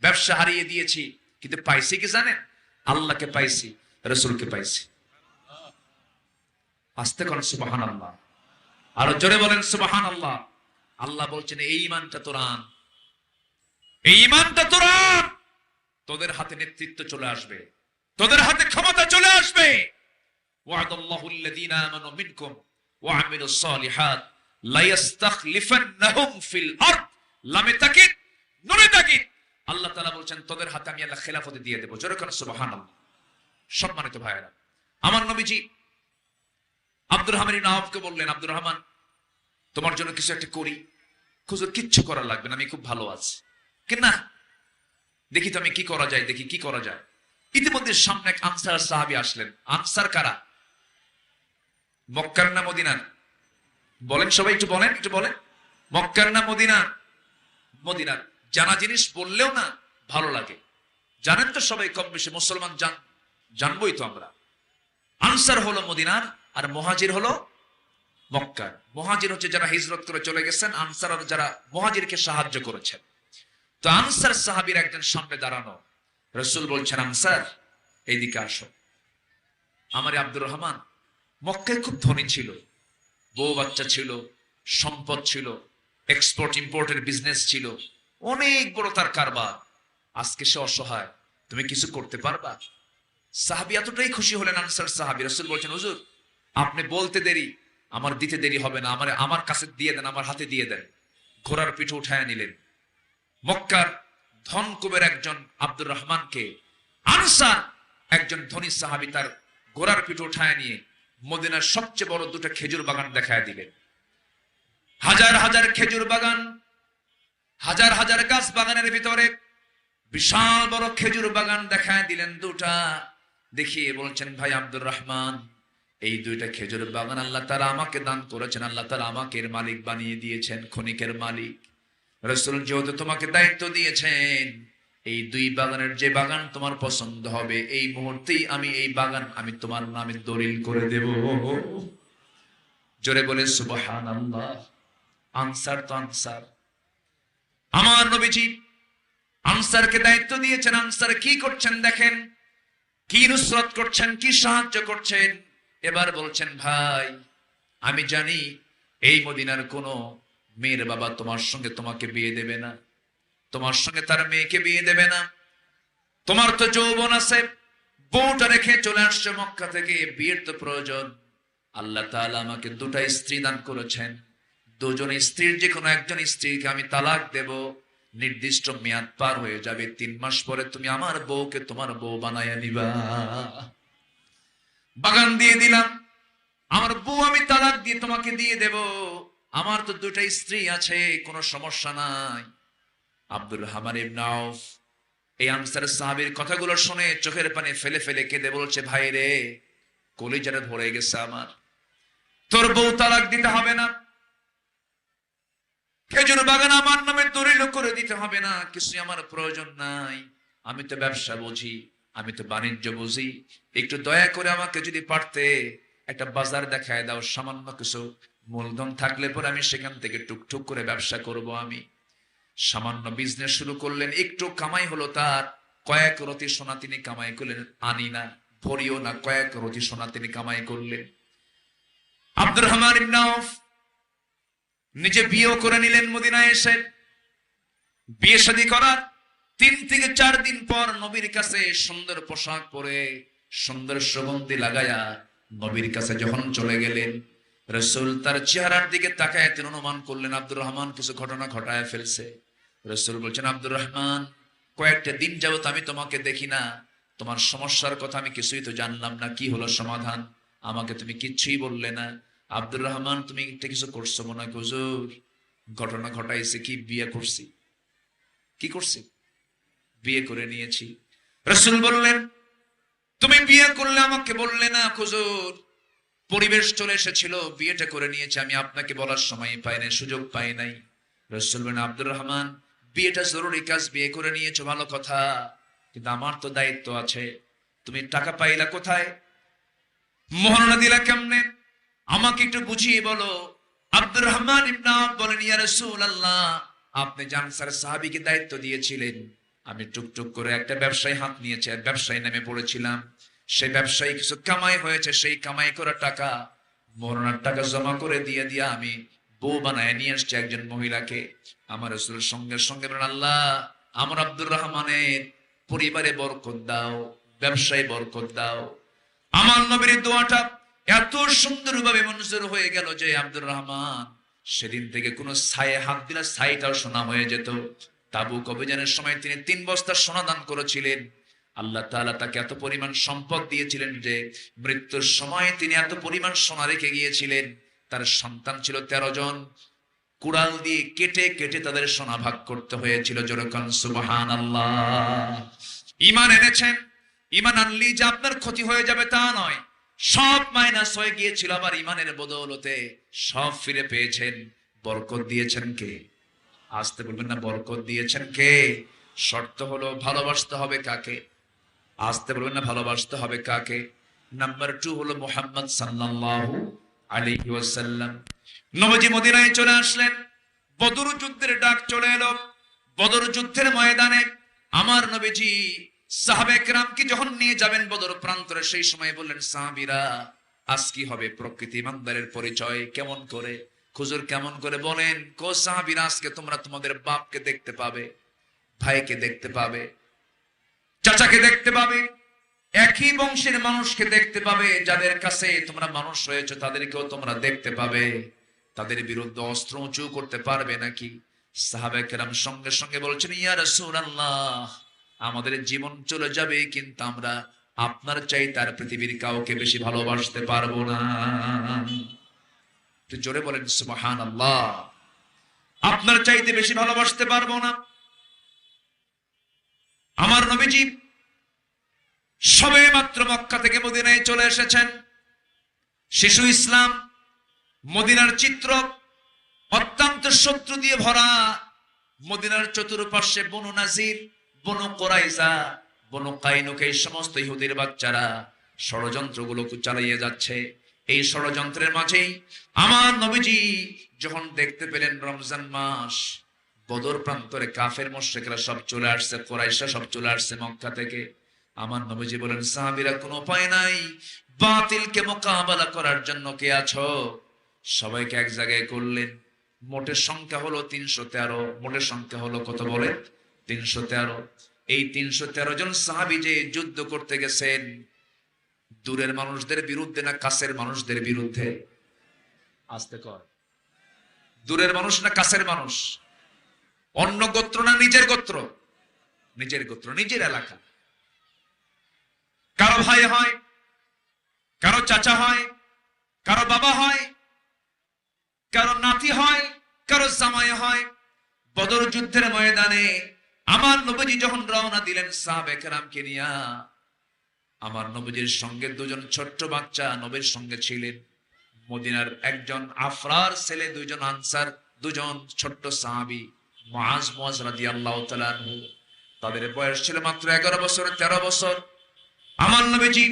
ব্যবসা হারিয়ে দিয়েছি, কিন্তু পাইছি কি জানেন? আল্লাহকে পাইছি, রাসূলকে পাইছি। আস্তে করেন সুবহানাল্লাহ, আরো জোরে বলেন সুবহানাল্লাহ। আল্লাহ বলছেন, এই ঈমানটা তোর আন, এই ঈমানটা তোর আন, তোদের হাতে নেতৃত্ব চলে আসবে, তোদের হাতে ক্ষমতা চলে আসবে। ওয়াদাল্লাহুল্লাযীনা আমানু মিনকুম ওয়া আমিলুস সালিহাত লা ইস্তাখলিফান্নাহুম ফিল আরদ। লামে তাকিদ, নুনে তাকিদ। আল্লাহ তাআলা বলছেন, তোদের হাতে আমি আল্লাহ খেলাফত দিয়ে দেব। জোরে করে সুবহানাল্লাহ। সম্মানিত ভাইয়েরা, আমার নবীজি আব্দুর রহমান ইবনে আউফকে বললেন, আব্দুর রহমান, তোমার জন্য কিছু একটা করি। হুজুর, কিচ্ছু করার লাগবে না, আমি খুব ভালো আছি। না, দেখি তো আমি কি করা যায়, দেখি কি করা যায়। ইতিমধ্যে সামনে এক আনসার সাহাবী আসলেন। আনসার কারা? মক্কার না মদিনার? বলেন সবাই, একটু বলেন, একটু বলেন। মক্কার না মদিনার? মদিনার। জানা জিনিস বললেও না ভালো লাগে। জানেন তো সবাই কম বেশি, মুসলমান জানবই তো আমরা। আনসার হলো মদিনার, আর মুহাজির হলো মক্কার। মুহাজির হচ্ছে যারা হিজরত করে চলে গেছেন, আনসার যারা মুহাজিরকে সাহায্য করেছেন। তো আনসার সাহাবীর একজন সামনে দাঁড়ানো। রাসূল বলছেন, আনসার, এইদিকে আসো। আমার আব্দুর রহমান মক্কায় খুব ধনী ছিল, বউ বাচ্চা ছিল, সম্পদ ছিল, এক্সপোর্ট ইম্পোর্টের বিজনেস ছিল, অনেক বড় তার কারবার। আজকে সে অসহায়, তুমি কিছু করতে পারবা? সাহাবী এতটাই খুশি হলেন, আনসার সাহাবী। রাসূল বলছেন, হুজুর, আপনি বলতে দেরি, আমার দিতে দেরি হবে না, আমার কাছে দিয়ে দেন, আমার হাতে দিয়ে দেন। ঘোড়ার পিঠে উঠায় নিলেন। মক্কার ধনকুবের একজন আব্দুর রহমানকে আনসার একজন ধনী সাহাবী তার ঘোড়ার পিঠে উঠায় নিয়ে মদিনার সবচেয়ে বড় দুটো খেজুর বাগান দেখায় দিলেন। হাজার হাজার খেজুর বাগান, হাজার হাজার গাছ বাগানের ভিতরে বিশাল বড় খেজুর বাগান দেখায় দিলেন দুটা। দেখিয়ে বলছেন, ভাই আব্দুর রহমান, এই দুইটা খেজুর বাগান আল্লাহ তাআলা আমাকে দান করেছেন, আল্লাহ তাআলা আমাকে এর মালিক বানিয়ে দিয়েছেন, খনিকের মালিক। রাসূল যেহেতু তোমাকে দায়িত্ব দিয়েছেন, এই দুই বাগানের যে বাগান তোমার পছন্দ হবে, এই মুহূর্তেই আমি এই বাগান আমি তোমার নামে দলিল করে দেব। জোরে বলে সুবহানাল্লাহ। আনসার তো আনসার, আমার নবীজি আনসারকে দায়িত্ব দিয়েছেন। আনসার কি করছেন দেখেন, কি নুসরত করছেন, কি সাহায্য করছেন। এবার বলছেন, ভাই আমি জানি এই মদিনার কোন মেয়ের বাবা তোমার সঙ্গে তোমাকে বিয়ে দেবে না, তোমার সঙ্গে তার মেয়েকে বিয়ে দেবে না। তোমার তো যৌবন আছে, বউটা রেখে চলে আসছে মক্কা থেকে, বিয়ের তো প্রয়োজন। আল্লাহ তাআলা আমাকে দুটা স্ত্রী দান করেছেন, দুজন স্ত্রীর যে কোনো একজন স্ত্রীকে আমি তালাক দেব। নির্দিষ্ট মেয়াদ পার হয়ে যাবে, 3 মাস পরে তুমি আমার বউকে তোমার বউ বানায়া নিবা। বাগান দিয়ে দিলাম, আমার বউ আমি তালাক দিয়ে তোমাকে দিয়ে দেব। আমার তো দুটা স্ত্রী আছে, কোনো সমস্যা নাই। আব্দুর রহমান ইবনে আউফ এই আনসার সাহাবীর কথাগুলো শুনে চোখের পানি ফেলে ফেলে কেঁদে বলছে, ভাই রে, কলিজাটা ধরে গেছে আমার। তোর বউ তালাক দিতে হবে না, খেজুর বাগান আমার নামে দলিল করে দিতে হবে না, কিছু আমার প্রয়োজন নাই। আমি তো ব্যবসা বুঝি, আমি তো বাণিজ্য বুঝি। একটু দয়া করে আমাকে যদি পারতে একটা বাজার দেখায় দাও, সামান্য কিছু মূলধন থাকলে পরে আমি সেখান থেকে টুকটুক করে ব্যবসা করব। আমি সামান্য বিজনেস শুরু করলেন, একটু কামাই হলো তার, কয়েক রতি সোনা তিনি কামাই করলেন। আনি না, ভরিও না, কয়েক রতি সোনা তিনি কামাই করলেন। আব্দুর রহমান ইবনে আউফ নিজে বিয়েও করে নিলেন। মদিনায় এসে বিয়ে শাদী করার 3 থেকে 4 দিন পর নবীর কাছে সুন্দর পোশাক পরে, সুন্দর সুগন্ধি লাগায়া নবীর কাছে যখন চলে গেলেন, রাসূল তার চেহারার দিকে তাকায় তিনি অনুমান করলেন আব্দুর রহমান কিছু ঘটনা ঘটায় ফেলছে। রাসূল বলছেন, আব্দুর রহমান, কয়েকটা দিন যাবত আমি তোমাকে দেখি না, তোমার সমস্যার কথা আমি কিছুই তো জানলাম না, কি হলো সমাধান আমাকে তুমি কিচ্ছুই বললে না। আব্দুর রহমান, তুমি একটা কিছু করছো মনে হয়। হুজুর, ঘটনা ঘটাইছে কি, বিয়ে করছি। কি করছি? বিয়ে করে নিয়েছি। রাসূল বললেন, তুমি বিয়ে করলে আমাকে বললে না। হুজুর, পরিবেশ চলে এসেছিল, বিয়েটা করে নিয়েছে, আমি আপনাকে বলার সময় পাই নাই, সুযোগ পাই নাই। রাসূল বলেন, আব্দুর রহমান, বিয়েটা জরুরি কাজ, বিয়ে করে নিয়েছো ভালো কথা, কিন্তু আমার তো দায়িত্ব আছে। তুমি টাকা পাইলা কোথায়, মোহরনা দিলা কেমনে, আমাকে একটু বুঝিয়ে বলো। আব্দুর রহমান ইবনে আউফ বলেন, ইয়া রাসূলুল্লাহ, আপনি যে আনসার সাহাবীকে দায়িত্ব দিয়েছিলেন, আমি টুকটুক করে একটা ব্যবসায় হাত নিয়েছি, আর ব্যবসায় নেমে পড়েছিলাম। সেই ব্যবসায়ী কিছু কামাই হয়েছে, সেই কামাই করা টাকা, মোহরানার টাকা জমা করে দিয়ে দিয়া আমি বউ বানায় নিয়ে আসছি একজন মহিলাকে। আমার রাসূলের সঙ্গে সঙ্গে বলেন, আল্লাহ আমার আব্দুর রহমানের পরিবারে বরকত দাও, ব্যবসায় বরকত দাও। আমার নবীর দোয়াটা এত সুন্দরভাবে মঞ্জুর হয়ে গেল যে আব্দুর রহমান সেদিন থেকে কোনো ছায়ে হাত দিলে ছাইটাও সোনা হয়ে যেত। তাবুক অভিযানের সময় তিনি 3 বস্তা সোনা দান করেছিলেন। আল্লাহ তাআলা তাকে এত পরিমাণ সম্পদ দিয়েছিলেন যে মৃত্যুর সময় তিনি এত পরিমাণ সোনা রেখে গিয়েছিলেন। তার সন্তান ছিল 13 জন, কুড়াল দিয়ে কেটে কেটে তাদের সোনা ভাগ করতে হয়েছিল। যেরকম সুবহানাল্লাহ। ঈমান এনেছেন, ঈমান আনলি যে আপনার ক্ষতি হয়ে যাবে তা নয়, সব মাইনাস হয়ে গিয়েছিল, আবার ঈমানের বদৌলতে সব ফিরে পেয়েছেন। বরকত দিয়েছেন কে? আসতে বলবেন না, বরকত দিয়েছেন কে? শর্ত হলো ভালোবাসতে হবে কাকে? আসতে বলবেন না, ভালোবাসতে হবে কাকে? নাম্বার 2 হলো মুহাম্মদ সাল্লাল্লাহু আলাইহি ওয়াসাল্লাম। নবীজি মদিনায় চলে আসলেন, বদর যুদ্ধের ডাক চলে এলো। বদর যুদ্ধের ময়দানে আমার নবীজি সাহাবায়ে কেরামকে যখন নিয়ে যাবেন বদর প্রান্তরে, সেই সময় বললেন, সাহাবীরা আজ কি হবে? প্রকৃতি ইমানদারের পরিচয় কেমন করে? হুজুর কেমন করে বলেন? কো সাহাবীরা, আজকে তোমরা তোমাদের বাপকে দেখতে পাবে, ভাইকে দেখতে পাবে, চাচাকে দেখতে পাবে, একই বংশের মানুষকে দেখতে পাবে। যাদের কাছে তোমরা মানুষ হয়েছে তাদেরকেও তোমরা দেখতে পাবে। তাদের বিরুদ্ধে অস্ত্র উঁচু করতে পারবে নাকি? সাহাবায়ে কেরাম সঙ্গে সঙ্গে বলছেন, ইয়া রাসূলুল্লাহ, আমাদের জীবন চলে যাবে, কিন্তু আমরা আপনার চাইতে আর পৃথিবীর কাউকে বেশি ভালোবাসতে পারবো না। একটু জোরে বলেন সুবহানাল্লাহ। আপনার চাইতে বেশি ভালোবাসতে পারবো না। আমার নবীজি সবে মাত্র মক্কা থেকে মদিনায় চলে এসেছেন। শিশু ইসলাম, মদিনার চিত্র অত্যন্ত শত্রু দিয়ে ভরা। মদিনার চতুর্পার্শ্বে বনু নাজির, বনু কোরাইজা, বনু কাইনুক, এই সমস্ত ইহুদির বাচ্চারা ষড়যন্ত্রগুলো চালিয়ে যাচ্ছে। এই ষড়যন্ত্রের মাঝেই আমার নবীজি যখন দেখতে পেলেন রমজান মাস, বদর প্রান্তরে কাফের মুশরিকরা সব চলে আসছে, কোরাইশা সব চলে আসছে মক্কা থেকে। আমার নবীজি বলেন, সাহাবীরা, কোনো উপায় নাই, বাতিলকে মোকাবেলা করার জন্য কে আছো? সবাইকে এক জায়গায় করলেন। মোটের সংখ্যা হলো 313। মোটের সংখ্যা হলো কত বলে? 313। এই 313 জন সাহাবী যে যুদ্ধ করতে গেছেন, দূরের মানুষদের বিরুদ্ধে না কাছের মানুষদের বিরুদ্ধে? আস্তে কর। দূরের মানুষ না কাছের মানুষ? অন্য গোত্র না নিজের গোত্র? নিজের গোত্র, নিজের এলাকা। কারো ভাই হয়, কারো চাচা হয়, কারো বাবা হয়, কারো নাতি হয়, কারো জামাই হয়। বদর যুদ্ধের ময়দানে আমার নবীজি যখন রওনা দিলেন সাহাবে কেরামকে নিয়া, আমার নবীজির সঙ্গে দুজন ছোট্ট বাচ্চা নবীর সঙ্গে ছিলেন। মদিনার একজন আফরার ছেলে, দুজন আনসার, দুজন ছোট্ট সাহাবী, মুআজ রাদিয়াল্লাহু তাআলা আনহু। তাদের বয়স ছিল মাত্র 11 বছর, 13 বছর। আমার নবীজি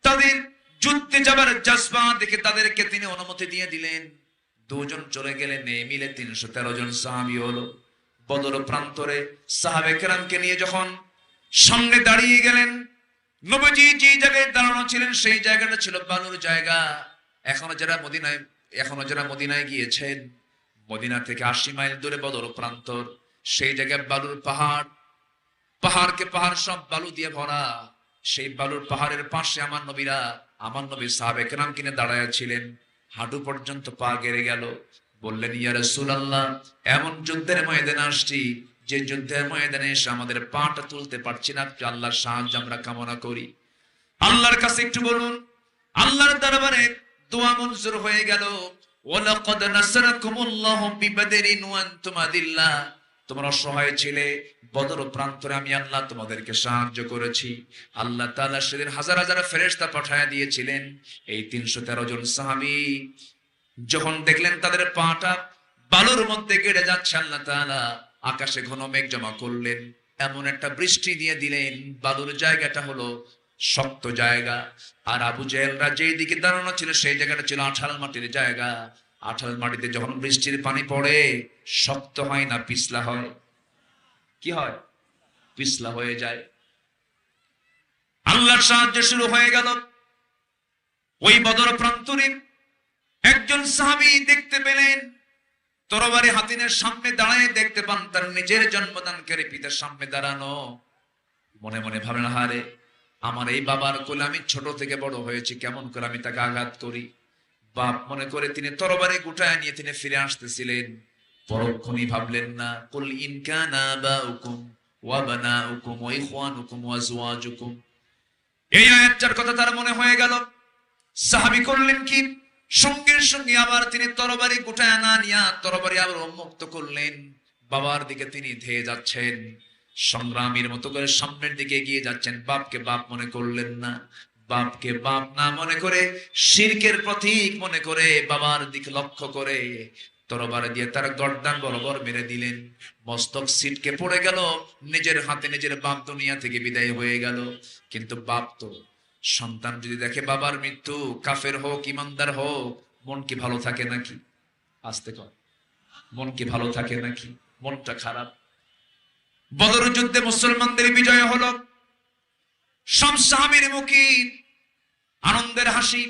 তাদের যুদ্ধে যাবার জজবা দেখে তাদেরকে তিনি অনুমতি দিয়ে দিলেন। দুজন চলে গেলেন, এই মিলে 313 জন সাহাবী হলো। বদর প্রান্তরে সাহাবে কেরামকে নিয়ে যখন সামনে দাঁড়িয়ে গেলেন, নবীজি যে জায়গায় দাঁড়ানো ছিলেন সেই জায়গাটা ছিল বালুর জায়গা। এখনো যারা মদিনায় গিয়েছেন, মদিনা থেকে 80 মাইল দূরে বদর প্রান্তর, সেই জায়গায় বালুর পাহাড়, পাহাড়কে পাহাড় সব বালু দিয়ে ভরা। সেই বালুর পাহাড়ের পাশে আমার নবী সাহাবে কেরাম কিনে দাঁড়ায় ছিলেন। হাঁটু পর্যন্ত পা গেড়ে গেল। বললেন, ইয়া রাসূলুল্লাহ, এমন যুদ্ধের ময়দানে আসছি, যে যুদ্ধের ময়দানে এসে আমাদের পাটা তুলতে পারছি না, আল্লাহর সাহায্য আমরা কামনা করি। আল্লাহর কাছে একটু বলুন। আল্লাহর দরবারে দোয়া মঞ্জুর হয়ে গেল। ওয়ালাকাদ নাসারাকুমুল্লাহু বিবাদরিন ওয়া আনতুম আদিল্লা। তোমরা অসহায় ছিলে, বদর প্রান্তরে আমি আল্লাহ তোমাদেরকে সাহায্য করেছি। আল্লাহ তাআলা সেদিন হাজার হাজার ফেরেশতা পাঠিয়ে দিয়েছিলেন। এই 313 জন সাহাবী যখন দেখলেন তাদের পাটা বালুর মধ্যে গেড়ে যাচ্ছে, আল্লাহ তাআলা আকাশে ঘন মেঘ জমা করলেন, এমন একটা বৃষ্টি দিয়ে দিলেন। বালুর জায়গাটা হলো শক্ত জায়গা। আর আবু জেহেলরা যেই দিকে দাঁড়ানো ছিল সেই জায়গাটা ছিল আঠাল মাটির জায়গা। আঠাল মাটিতে যখন বৃষ্টির পানি পড়ে, শক্ত হয় না পিছলা হয়? কি হয়? পিছলা হয়ে যায়। আল্লাহর সাহায্য শুরু হয়ে গেল। ওই বদর প্রান্তরে একজন সাহাবী দেখতে পেলেন, তরবারি হাতিনের সামনে দাঁড়ায় দেখতে পান তার নিজের জন্মদানকারী পিতার সামনে দাঁড়ানো। মনে মনে ভাবেন, হারে, আমার এই বাবার কোলে আমি ছোট থেকে বড় হয়েছি, কেমন করে আমি তাকে আঘাত করি। বাপ মনে করে তিনি তরবারি গুটায় নিয়ে তিনি ফিরে আসতেছিলেন। পরক্ষণই ভাবলেন না, কুল ইন কানা আবাউকুম ওয়া বানাউকুম ওয়া ইখওয়ানুকুম ওয়া আজওয়াজুকুম, এই আয়াতটার কথা তার মনে হয়ে গেল। সাহাবী করলেন কি, সঙ্গে সঙ্গে আবার তিনি তরবারি গুটায় না নিয়া তরবারি আবার উন্মুক্ত করলেন। বাবার দিকে তিনি ধেয়ে যাচ্ছেন, সংগ্রামীর মতো করে সামনের দিকে এগিয়ে যাচ্ছেন। বাপকে বাপ মনে করলেন না, বাপকে বাপ না মনে করে শিরকের প্রতীক মনে করে বাবার দিকে লক্ষ্য করে তরবারি দিয়ে তার গর্দান বরাবর মেরে দিলেন। মস্তক ছিটকে পড়ে গেল। নিজের হাতে নিজের বাপ দুনিয়া থেকে বিদায় হয়ে গেল। কিন্তু বাপ তো, সন্তান যদি দেখে বাবার মৃত্যু, কাফের হোক ইমানদার হোক, মন কি ভালো থাকে নাকি? আস্তে কর, মন কি ভালো থাকে নাকি? মনটা খারাপ। বদর যুদ্ধে মুসলমানদের বিজয় হলো। সব সাহাবীর মুখে আনন্দের হাসি,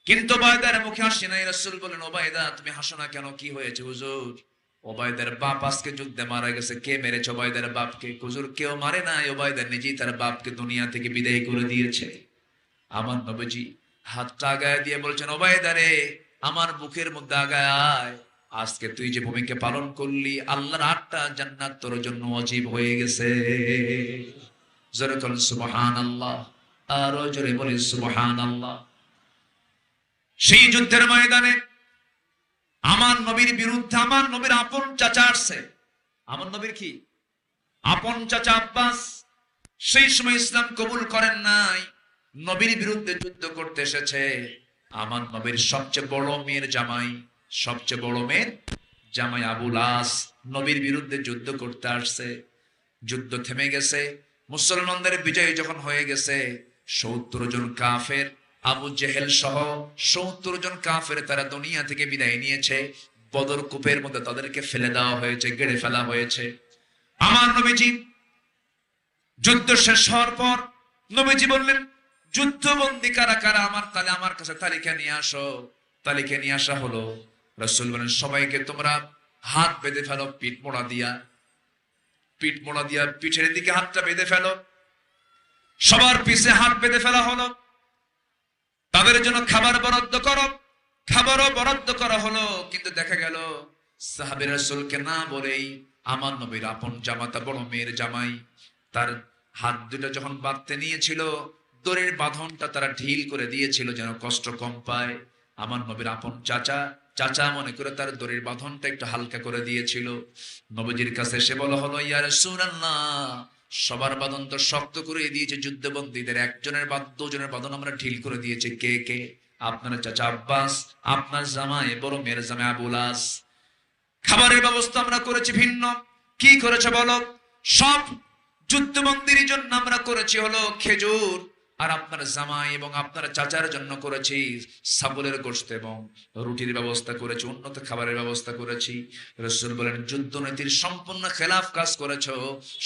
কিন্তু ওবায়দার মুখে হাসি নাই। রাসূল বলেন, ওবায়দা তুমি হাসো না কেন? কি হয়েছে হুজুর? ওবায়দার বাপ আজকে যুদ্ধে মারা গেছে। কে মেরেছে ওবায়দার বাপকে? হুজুর কেউ মারে নাই, ওবায়দা নিজেই তার বাপকে দুনিয়া থেকে বিদায় করে দিয়েছে। আমার নবীজি হাতটা আগায় দিয়ে বলছেন, ওবায়দা রে, আমার বুকের মধ্যে আগায় আয়, আজকে তুই যে ভূমিকা পালন করলি, আল্লাহর 8টা জান্নাত তোর জন্য ওয়াজিব হয়ে গেছে। জোরে বলেন সুবহানাল্লাহ, আরো জোরে বলি সুবহানাল্লাহ। সেই যুদ্ধের ময়দানে আমার নবীর বিরুদ্ধে আমার নবীর আপন চাচা আসছে। আমার নবীর কি আপন চাচা আব্বাস, সেই সময় ইসলাম কবুল করেন নাই, নবীর বিরুদ্ধে যুদ্ধ করতে এসেছে। আমার নবীর সবচেয়ে বড় মেয়ের জামাই, সবচেয়ে বড় মেয়ের জামাই আবুল আস নবীর বিরুদ্ধে যুদ্ধ করতে আসছে। যুদ্ধ থেমে গেছে, মুসলমানদের বিজয় যখন হয়ে গেছে, 70 জন কাফের, আবু জেহেল সহ 70 জন কাফের তারা দুনিয়া থেকে বিদায় নিয়েছে। বদর কূপের মধ্যে তাদেরকে ফেলে দেওয়া হয়েছে, গেড়ে ফেলা হয়েছে। আমার নবীজি যুদ্ধ শেষ হওয়ার পর নবীজি বললেন, যুদ্ধবন্দী কারা কারা আমার আমার কাছে তালিকা নিয়ে আসো। তালিকা নিয়ে আসা হলো। রাসূল বলেন, সবাইকে তোমরা হাত বেঁধে ফেলো পিঠ মোড়া দিয়া, পিঠ মোড়া দিয়া পিঠের দিকে হাতটা বেঁধে ফেলো। সবার পিছে হাত বেঁধে ফেলা হলো। তাদের জন্য খাবার বরাদ্দ করো, খাবারও বরাদ্দ করা হলো। কিন্তু দেখা গেল সাহাবী রাসূলকে না বলেই আমার নবীর আপন জামাতা, বড় মেয়ের জামাই, তার হাত দুটো যখন বাঁধতে নিয়েছিল, দড়ির বাঁধনটা তারা ঢিল করে দিয়েছিল যেন কষ্ট কম পায়। আমার নবীর আপন চাচা, চাচা মনে করে তার দড়ির বাঁধনটা একটু হালকা করে দিয়েছিল। নবীজির কাছে এসে বলা হলো, ইয়া রাসূলুল্লাহ, সবার বাঁধন তো শক্ত করে দিয়েছে, যুদ্ধবন্দীদের একজনের দুজনের বাঁধন আমরা ঢিল করে দিয়েছি। কে কে? আপনার চাচা আব্বাস, আপনার জামাই বড় মেয়ের জামাই আবুল আস। খাবারের ব্যবস্থা আমরা করেছি ভিন্ন। কি করেছে বলো? সব যুদ্ধবন্দীর জন্য আমরা করেছি হলো খেজুর, আর আপনার জামাই এবং আপনার চাচার জন্য করেছি ছাগলের গোশত এবং রুটির ব্যবস্থা করেছি, উন্নত খাবারের ব্যবস্থা করেছি। রাসূল বলেন, যুদ্ধনীতির সম্পূর্ণ খেলাফ কাজ করেছো।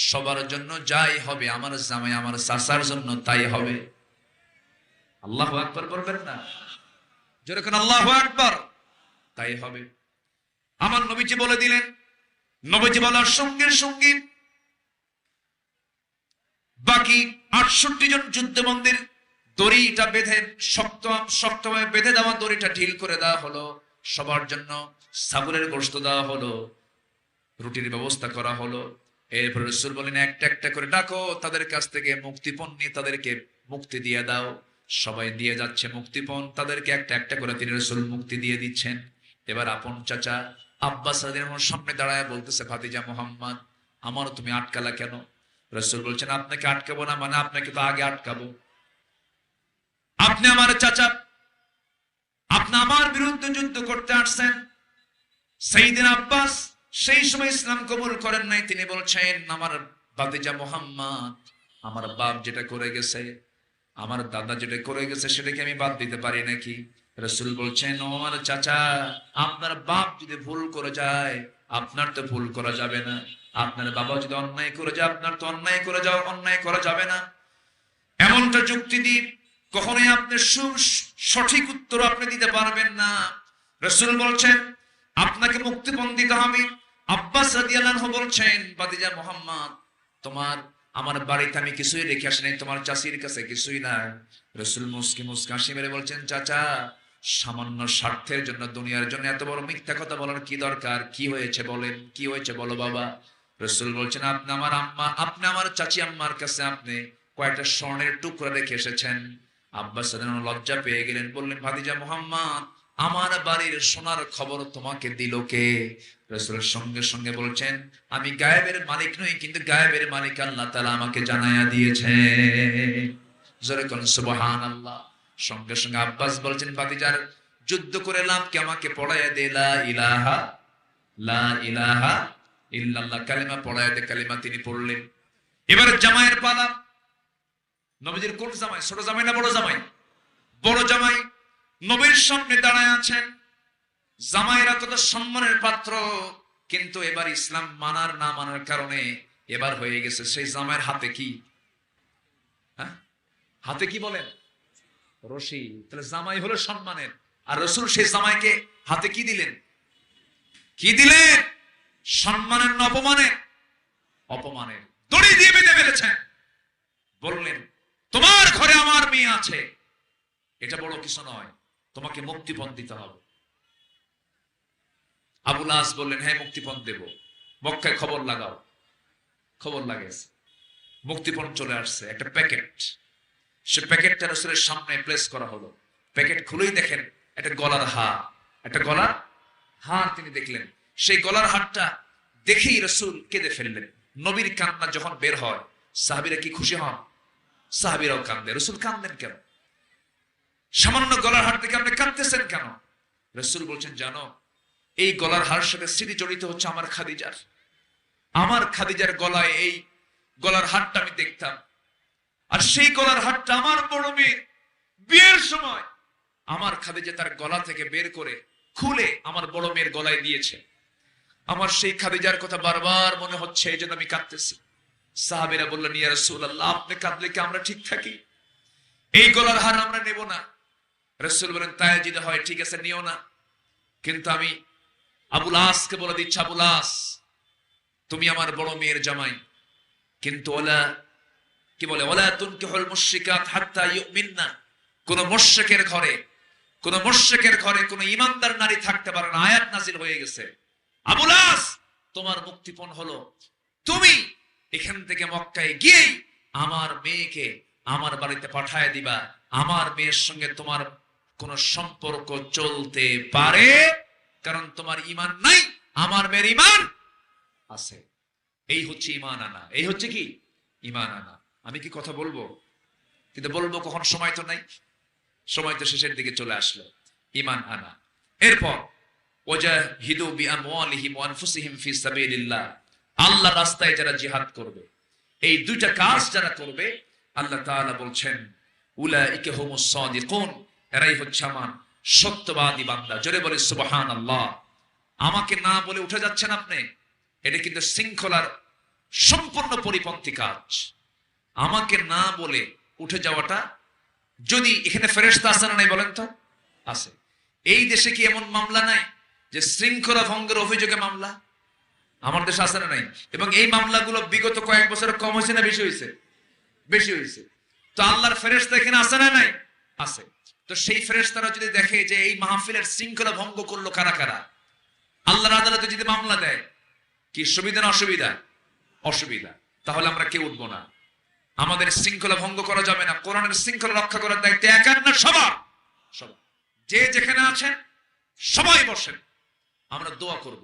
সবার জন্য যাই হবে, আমার জামাই আমার চাচার জন্য তাই হবে। আল্লাহু আকবার বলবেন না? যেরকম আল্লাহু আকবার, তাই হবে। আমার নবীজি বলে দিলেন। নবীজি বলার সঙ্গে সঙ্গে বাকি 68 জন যুদ্ধবন্দীর দড়িটা বেঁধে শক্তভাবে বেঁধে দেওয়া দড়িটা ঢিল করে দেওয়া হলো। সবার জন্য ছাগলের গোশত দেওয়া হলো, রুটির ব্যবস্থা করা হলো। এরপর রাসূল বলেন, একটা একটা করে ডাকো, তাদের কাছ থেকে মুক্তিপণ নিয়ে তাদেরকে মুক্তি দিয়ে দাও। সবাই দিয়ে যাচ্ছে মুক্তিপণ, তাদেরকে একটা একটা করে তিনি রাসূল মুক্তি দিয়ে দিচ্ছেন। এবার আপন চাচা আব্বাস রাদিয়াল্লাহু আনহু সামনে দাঁড়ায় বলতেছে, ভাতিজা মুহাম্মদ, আমারও তুমি আটকালা কেন? রাসূল বলছেন, আপনাকে আটকাবো না মানে আপনাকে তো আগে আটকাবো। আপনি আমার চাচা, আপনি আমার বিরুদ্ধে যুদ্ধ করতে আসছেন। সাইয়েদনা আব্বাস সেই সময় ইসলাম কবুল করেন নাই। তিনি বলছেন, আমার ভাতিজা মুহাম্মদ, আমার বাপ যেটা করে গেছে, আমার দাদা যেটা করে গেছে, সেটাকে আমি বাদ দিতে পারি নাকি? রাসূল বলছেন, ও আমার চাচা, আপনার বাপ যদি ভুল করে যায়, আপনার তো ভুল করা যাবে না। আপনার বাবা যদি অন্যায় করে যায়, আপনার তো অন্যায় করা যাবে না। এমনটা যুক্তি দিয়ে কখনোই আপনি সঠিক উত্তর আপনি দিতে পারবেন না। রাসূল বলছেন, আপনাকে মুক্তিপণ দিতে হবে। আব্বাস রাদিয়াল্লাহু আনহু বলছেন, ভাতিজা মুহাম্মদ, আমার বাড়িতে আমি কিছুই রেখে আসি নাই, তোমার চাচির কাছে কিছুই নাই। রাসূল মুস্কি হাসি মেরে বলছেন, চাচা, সামান্য স্বার্থের জন্য, দুনিয়ার জন্য এত বড় মিথ্যা কথা বলার কি দরকার? কি হয়েছে বলেন, কি হয়েছে বলো বাবা। রাসূল বলছেন, আপনি আমার আম্মা, আপনি আমার চাচি আম্মার কাছে আপনি কয়েকটা স্বর্ণের টুকরা রেখে এসেছেন। আব্বাস রাদিয়াল্লাহু আনহু লজ্জা পেয়ে গেলেন, বললেন, ভাতিজা মুহাম্মদ, আমার বাড়ির সোনার খবর তোমাকে দিল কে? রাসূলের সঙ্গে সঙ্গে বলছেন, আমি গায়েবের মালিক নই, কিন্তু গায়েবের মালিক আল্লাহ তাআলা আমাকে জানায়া দিয়েছে। জোরে কোন সুবহানাল্লাহ। সঙ্গে সঙ্গে আব্বাস বলছেন, ভাতিজার যুদ্ধ করে লাভ কি, আমাকে পড়ায়া দে লা ইলাহা ইল্লাল্লাহ কালিমা পড়ায়া দে। কালিমা তিনি পড়লেন। এবারে জামাইয়ের পালা। নবীজির কোন জামাই? ছোট জামাই না বড় জামাই? বড় জামাই নবীর সামনে দাঁড়ায় আছেন। জামাইরা কত সম্মানের পাত্র, কিন্তু এবার ইসলাম মানার না মানার কারণে এবার হয়ে গেছে সেই জামাইয়ের হাতে কি? হাতে কি বলেন? রশি। তাহলে জামাই হলো সম্মানের, আর রাসূল সেই জামাইকে হাতে কি দিলেন? কি দিলেন? সম্মানের না অপমানের? অপমানের। দড়ি দিয়ে বেঁধে ফেলেছেন। বললেন, তোমার ঘরে আমার মেয়ে আছে, এটা বড় কিছু নয়, তোমাকে মুক্তিপণ দিতে হবে। আবুল আস বললেন, হ্যাঁ মুক্তিপণ দেব। মক্কায় খবর লাগাও। খবর লাগেছে, মুক্তিপণ চলে আসছে, একটা প্যাকেট। সে প্যাকেটটা রাসূলের সামনে প্লেস করা হলো। প্যাকেট খুলেই দেখেন একটা গলার হার, একটা গলার হার তিনি দেখলেন। সেই গলার হারটা দেখেই রাসূল কেঁদে ফেললেন। নবীর কান্না যখন বের হয়, সাহাবীরা কি খুশি হন? সাহাবীরাও কান্দে। রাসূল কান্দেন কেন? সামান্য গলার হার দেখে আপনি কাঁদতেছেন কেন? রাসূল বলছেন, জানো, এই গলার হার সাথে স্মৃতি জড়িত হচ্ছে আমার খাদিজার। আমার খাদিজার গলায় এই গলার হারটা আমি দেখতাম, আর সেই গলার হারটা আমার বড় মেয়ের বিয়ের সময় আমার খাদিজা তার গলা থেকে বের করে খুলে আমার বড় মেয়ের গলায় দিয়েছে। আমার সেই খাদিজার কথা বারবার মনে হচ্ছে, এই জন্য আমি কাঁদতেছি। সাহাবীরা বললেন, ইয়া রাসূলুল্লাহ, আপনি কাঁদলে কি আমরা ঠিক থাকি? এই গলার হার আমরা নেব না। রাসূল বলেন, তাই যদি হয় ঠিক আছে, নিও না, কিন্তু আমি আবুল আসকে বলে দিচ্ছি, আবুল আস, তুমি আমার বড় মেয়ের জামাই, কিন্তু ওলা কি বলে, ওলা তুনকিহুল মুশরিকাত হাত্তা ইউমিননা, কোন মুশরিকের ঘরে, কোন মুশরিকের ঘরে কোন ঈমানদার নারী থাকতে পারে না। আয়াত নাযিল হয়ে গেছে। আবুল আস, তোমার মুক্তিপণ হলো তুমি এখান থেকে মক্কায় গিয়ে আমার মেয়েকে আমার বাড়িতে পাঠায় দিবা। আমার মেয়ের সঙ্গে তোমার কোন সম্পর্ক চলতে পারে, কারণ তোমার ঈমান নাই, আমার মেয়ের ঈমান আছে। এই হচ্ছে ঈমান আনা। এই হচ্ছে কি ঈমান আনা। আমি কি কথা বলবো, কিন্তু বলবো কখন? সময় তো নাই, সময় তো শেষের দিকে চলে আসলো। ঈমান আনা। এরপর ওয়াজাহিদু বিআমওয়ালিহিম ওয়া আনফুসিহিম ফি সাবিলিল্লাহ, আল্লাহর রাস্তায় যারা জিহাদ করবে, এই দুইটা কাজ যারা করবে, আল্লাহ তাআলা বলছেন, উলাইকা হুমুস সাদিকুন, এরাই হচ্ছে আমার সত্যবাদী বান্দা। জোরে বলে সুবহানাল্লাহ। আমাকে না বলে উঠে যাচ্ছেন আপনি, এটা কিন্তু শৃঙ্খলার সম্পূর্ণ পরিপন্থী কাজ। আমাকে না বলে উঠে যাওয়াটা, যদি এখানে ফেরেশতা আছে না নাই বলেন তো? আছে। এই দেশে কি এমন মামলা নাই যে শৃঙ্খলা ভঙ্গের অভিযোগে মামলা? আমার দেশে আছে না নাই? এবং এই মামলাগুলো বিগত কয়েক বছরে কম হয়েছে না বেশি হয়েছে? বেশি হয়েছে। তো আল্লাহর ফেরেশতা এখানে আছে না নাই? আছে। তো সেই ফেরেশতারা যদি দেখে যে এই মাহফিলের শৃঙ্খলা ভঙ্গ করলো কারা কারা, আল্লাহর আদালতে যদি মামলা দেয়, কি সুবিধা না অসুবিধা? অসুবিধা। তাহলে আমরা কেউ উঠবো না। আমাদের শৃঙ্খলা ভঙ্গ করা যাবে না। কোরআনের শৃঙ্খলা রক্ষা করার দায়িত্ব একার না, সবার। সবার। যে যেখানে আছেন সবাই বসেন, আমরা দোয়া করব।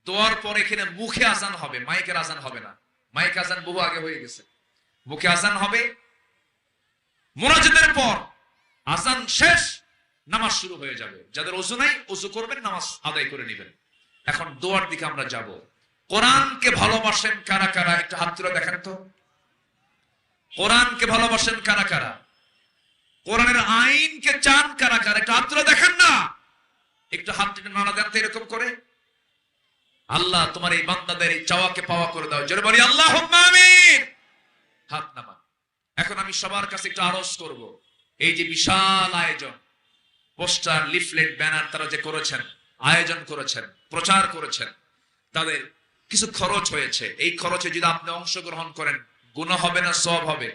দোয়ার পর এখানে মুখে আজান হবে, মাইকের আজান হবে না। মাইক আজান বহু আগে হয়ে গেছে। মুখে আজান হবে। মুনাজাতের পর আজান শেষ, নামাজ শুরু হয়ে যাবে। যাদের ওযু নাই, ওযু করবেন, নামাজ আদায় করে নেবেন। এখন দোয়ার দিকে আমরা যাব। কোরআনকে ভালোবাসেন কারা কারা? একটু হাত তুলে দেখেন তো। কোরআনকে ভালোবাসেন কারা কারা? কোরআনের আইনকে চান কারা কারা? একটু হাত তুলে দেখেন না। একটু হাত টেনে নাড়া দেন তো এরকম করে। আল্লাহ তোমার এই বান্দাদের এই চাওয়াকে পাওয়া করে দাও। জোরে বলি আল্লাহুম্মা আমিন। হাত নামান। এখন আমি সবার কাছে একটু আরজ করব, এই যে বিশাল আয়োজন, পোস্টার, লিফলেট, ব্যানার তারা যে করেছেন, আয়োজন করেছেন, প্রচার করেছেন, তাদের কিছু খরচ হয়েছে। এই খরচে যদি আপনি অংশগ্রহণ করেন, গুনাহ হবে না সওয়াব হবে?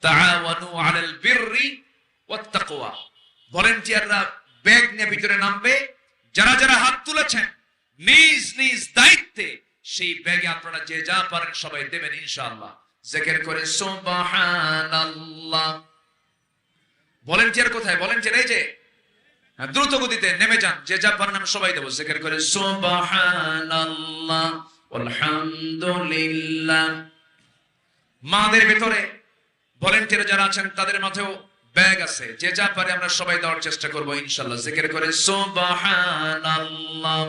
তাআওয়ানু আলাল বিররি ওয়াত তাকওয়া। ভলান্টিয়াররা ব্যাগ নিয়ে ভিতরে নামবে। যারা যারা হাত তুলেছেন নিজ নিজ দায়িত্বে সেই ব্যাগে আপনারা যে যা পারেন সবাই দেবেন ইনশাআল্লাহ। জিকির করে সুবহানাল্লাহ। ভলান্টিয়ার কোথায়? ভলান্টিয়ার এই যে দ্রুত গতিতে নেমে যান, যে যা পারেন আমি সবাই দেবো। জিকির করে সুবহানাল্লাহ আলহামদুলিল্লাহ। মাদের ভিতরে ভলান্টিয়ার যারা আছেন তাদের মাঝেও ব্যাগ আছে, যে যা পারে আমরা সবাই দেওয়ার চেষ্টা করবো ইনশাআল্লাহ। জিকির করে সুবহানাল্লাহ।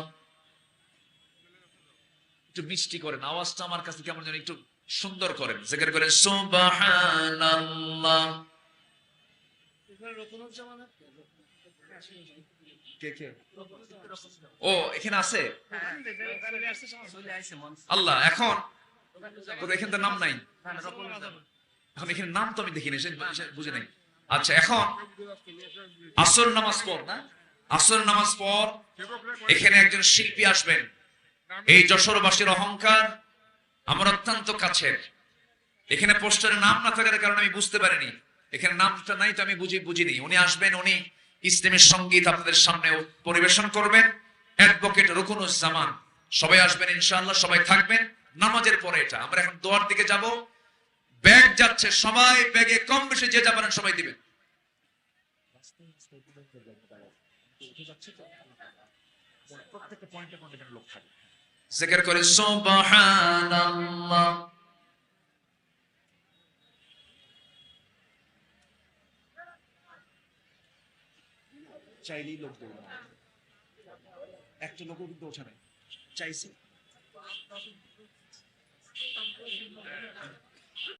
একটু মিষ্টি করেন, আওয়াজটা আমার কাছে কেমন যেন একটু সুন্দর করেন। জিকির করে সুবহানাল্লাহ। কে কে? ও এখানে আছে আল্লাহ। এখন এখানে তো নাম নাই, এখন এখানে নাম তো আমি দেখিনি, বুঝে নাই। আচ্ছা, এখন আসর নামাজ পর না, আসর নামাজ পর এখানে একজন শিল্পী আসবেন। এই যশোরবাসীর অহংকার আমার অত্যন্ত কাছের। এখানে পোস্টারে নাম না থাকার কারণে আমি বুঝতে পারিনি, এখানে নামটা নাই তো আমি বুঝিনি। উনি আসবেন, উনি ইসলামের সঙ্গীত আপনাদের সামনে পরিবেশন করবেন। অ্যাডভোকেট রুকুনুজ্জামান, সবাই আসবেন ইনশাআল্লাহ, সবাই থাকবেন। নামাজের পরে এটা আমরা এখন দোয়ার দিকে যাব। ব্যাগ যাচ্ছে, সবাই ব্যাগে কম বেশি যে যা পারেন সবাই দিবেন। জিকির করে সুবহানাল্লাহ। চাইলেই লোক দেবে না, একটা লোকও কিন্তু ওঠে নাই, চাইছি।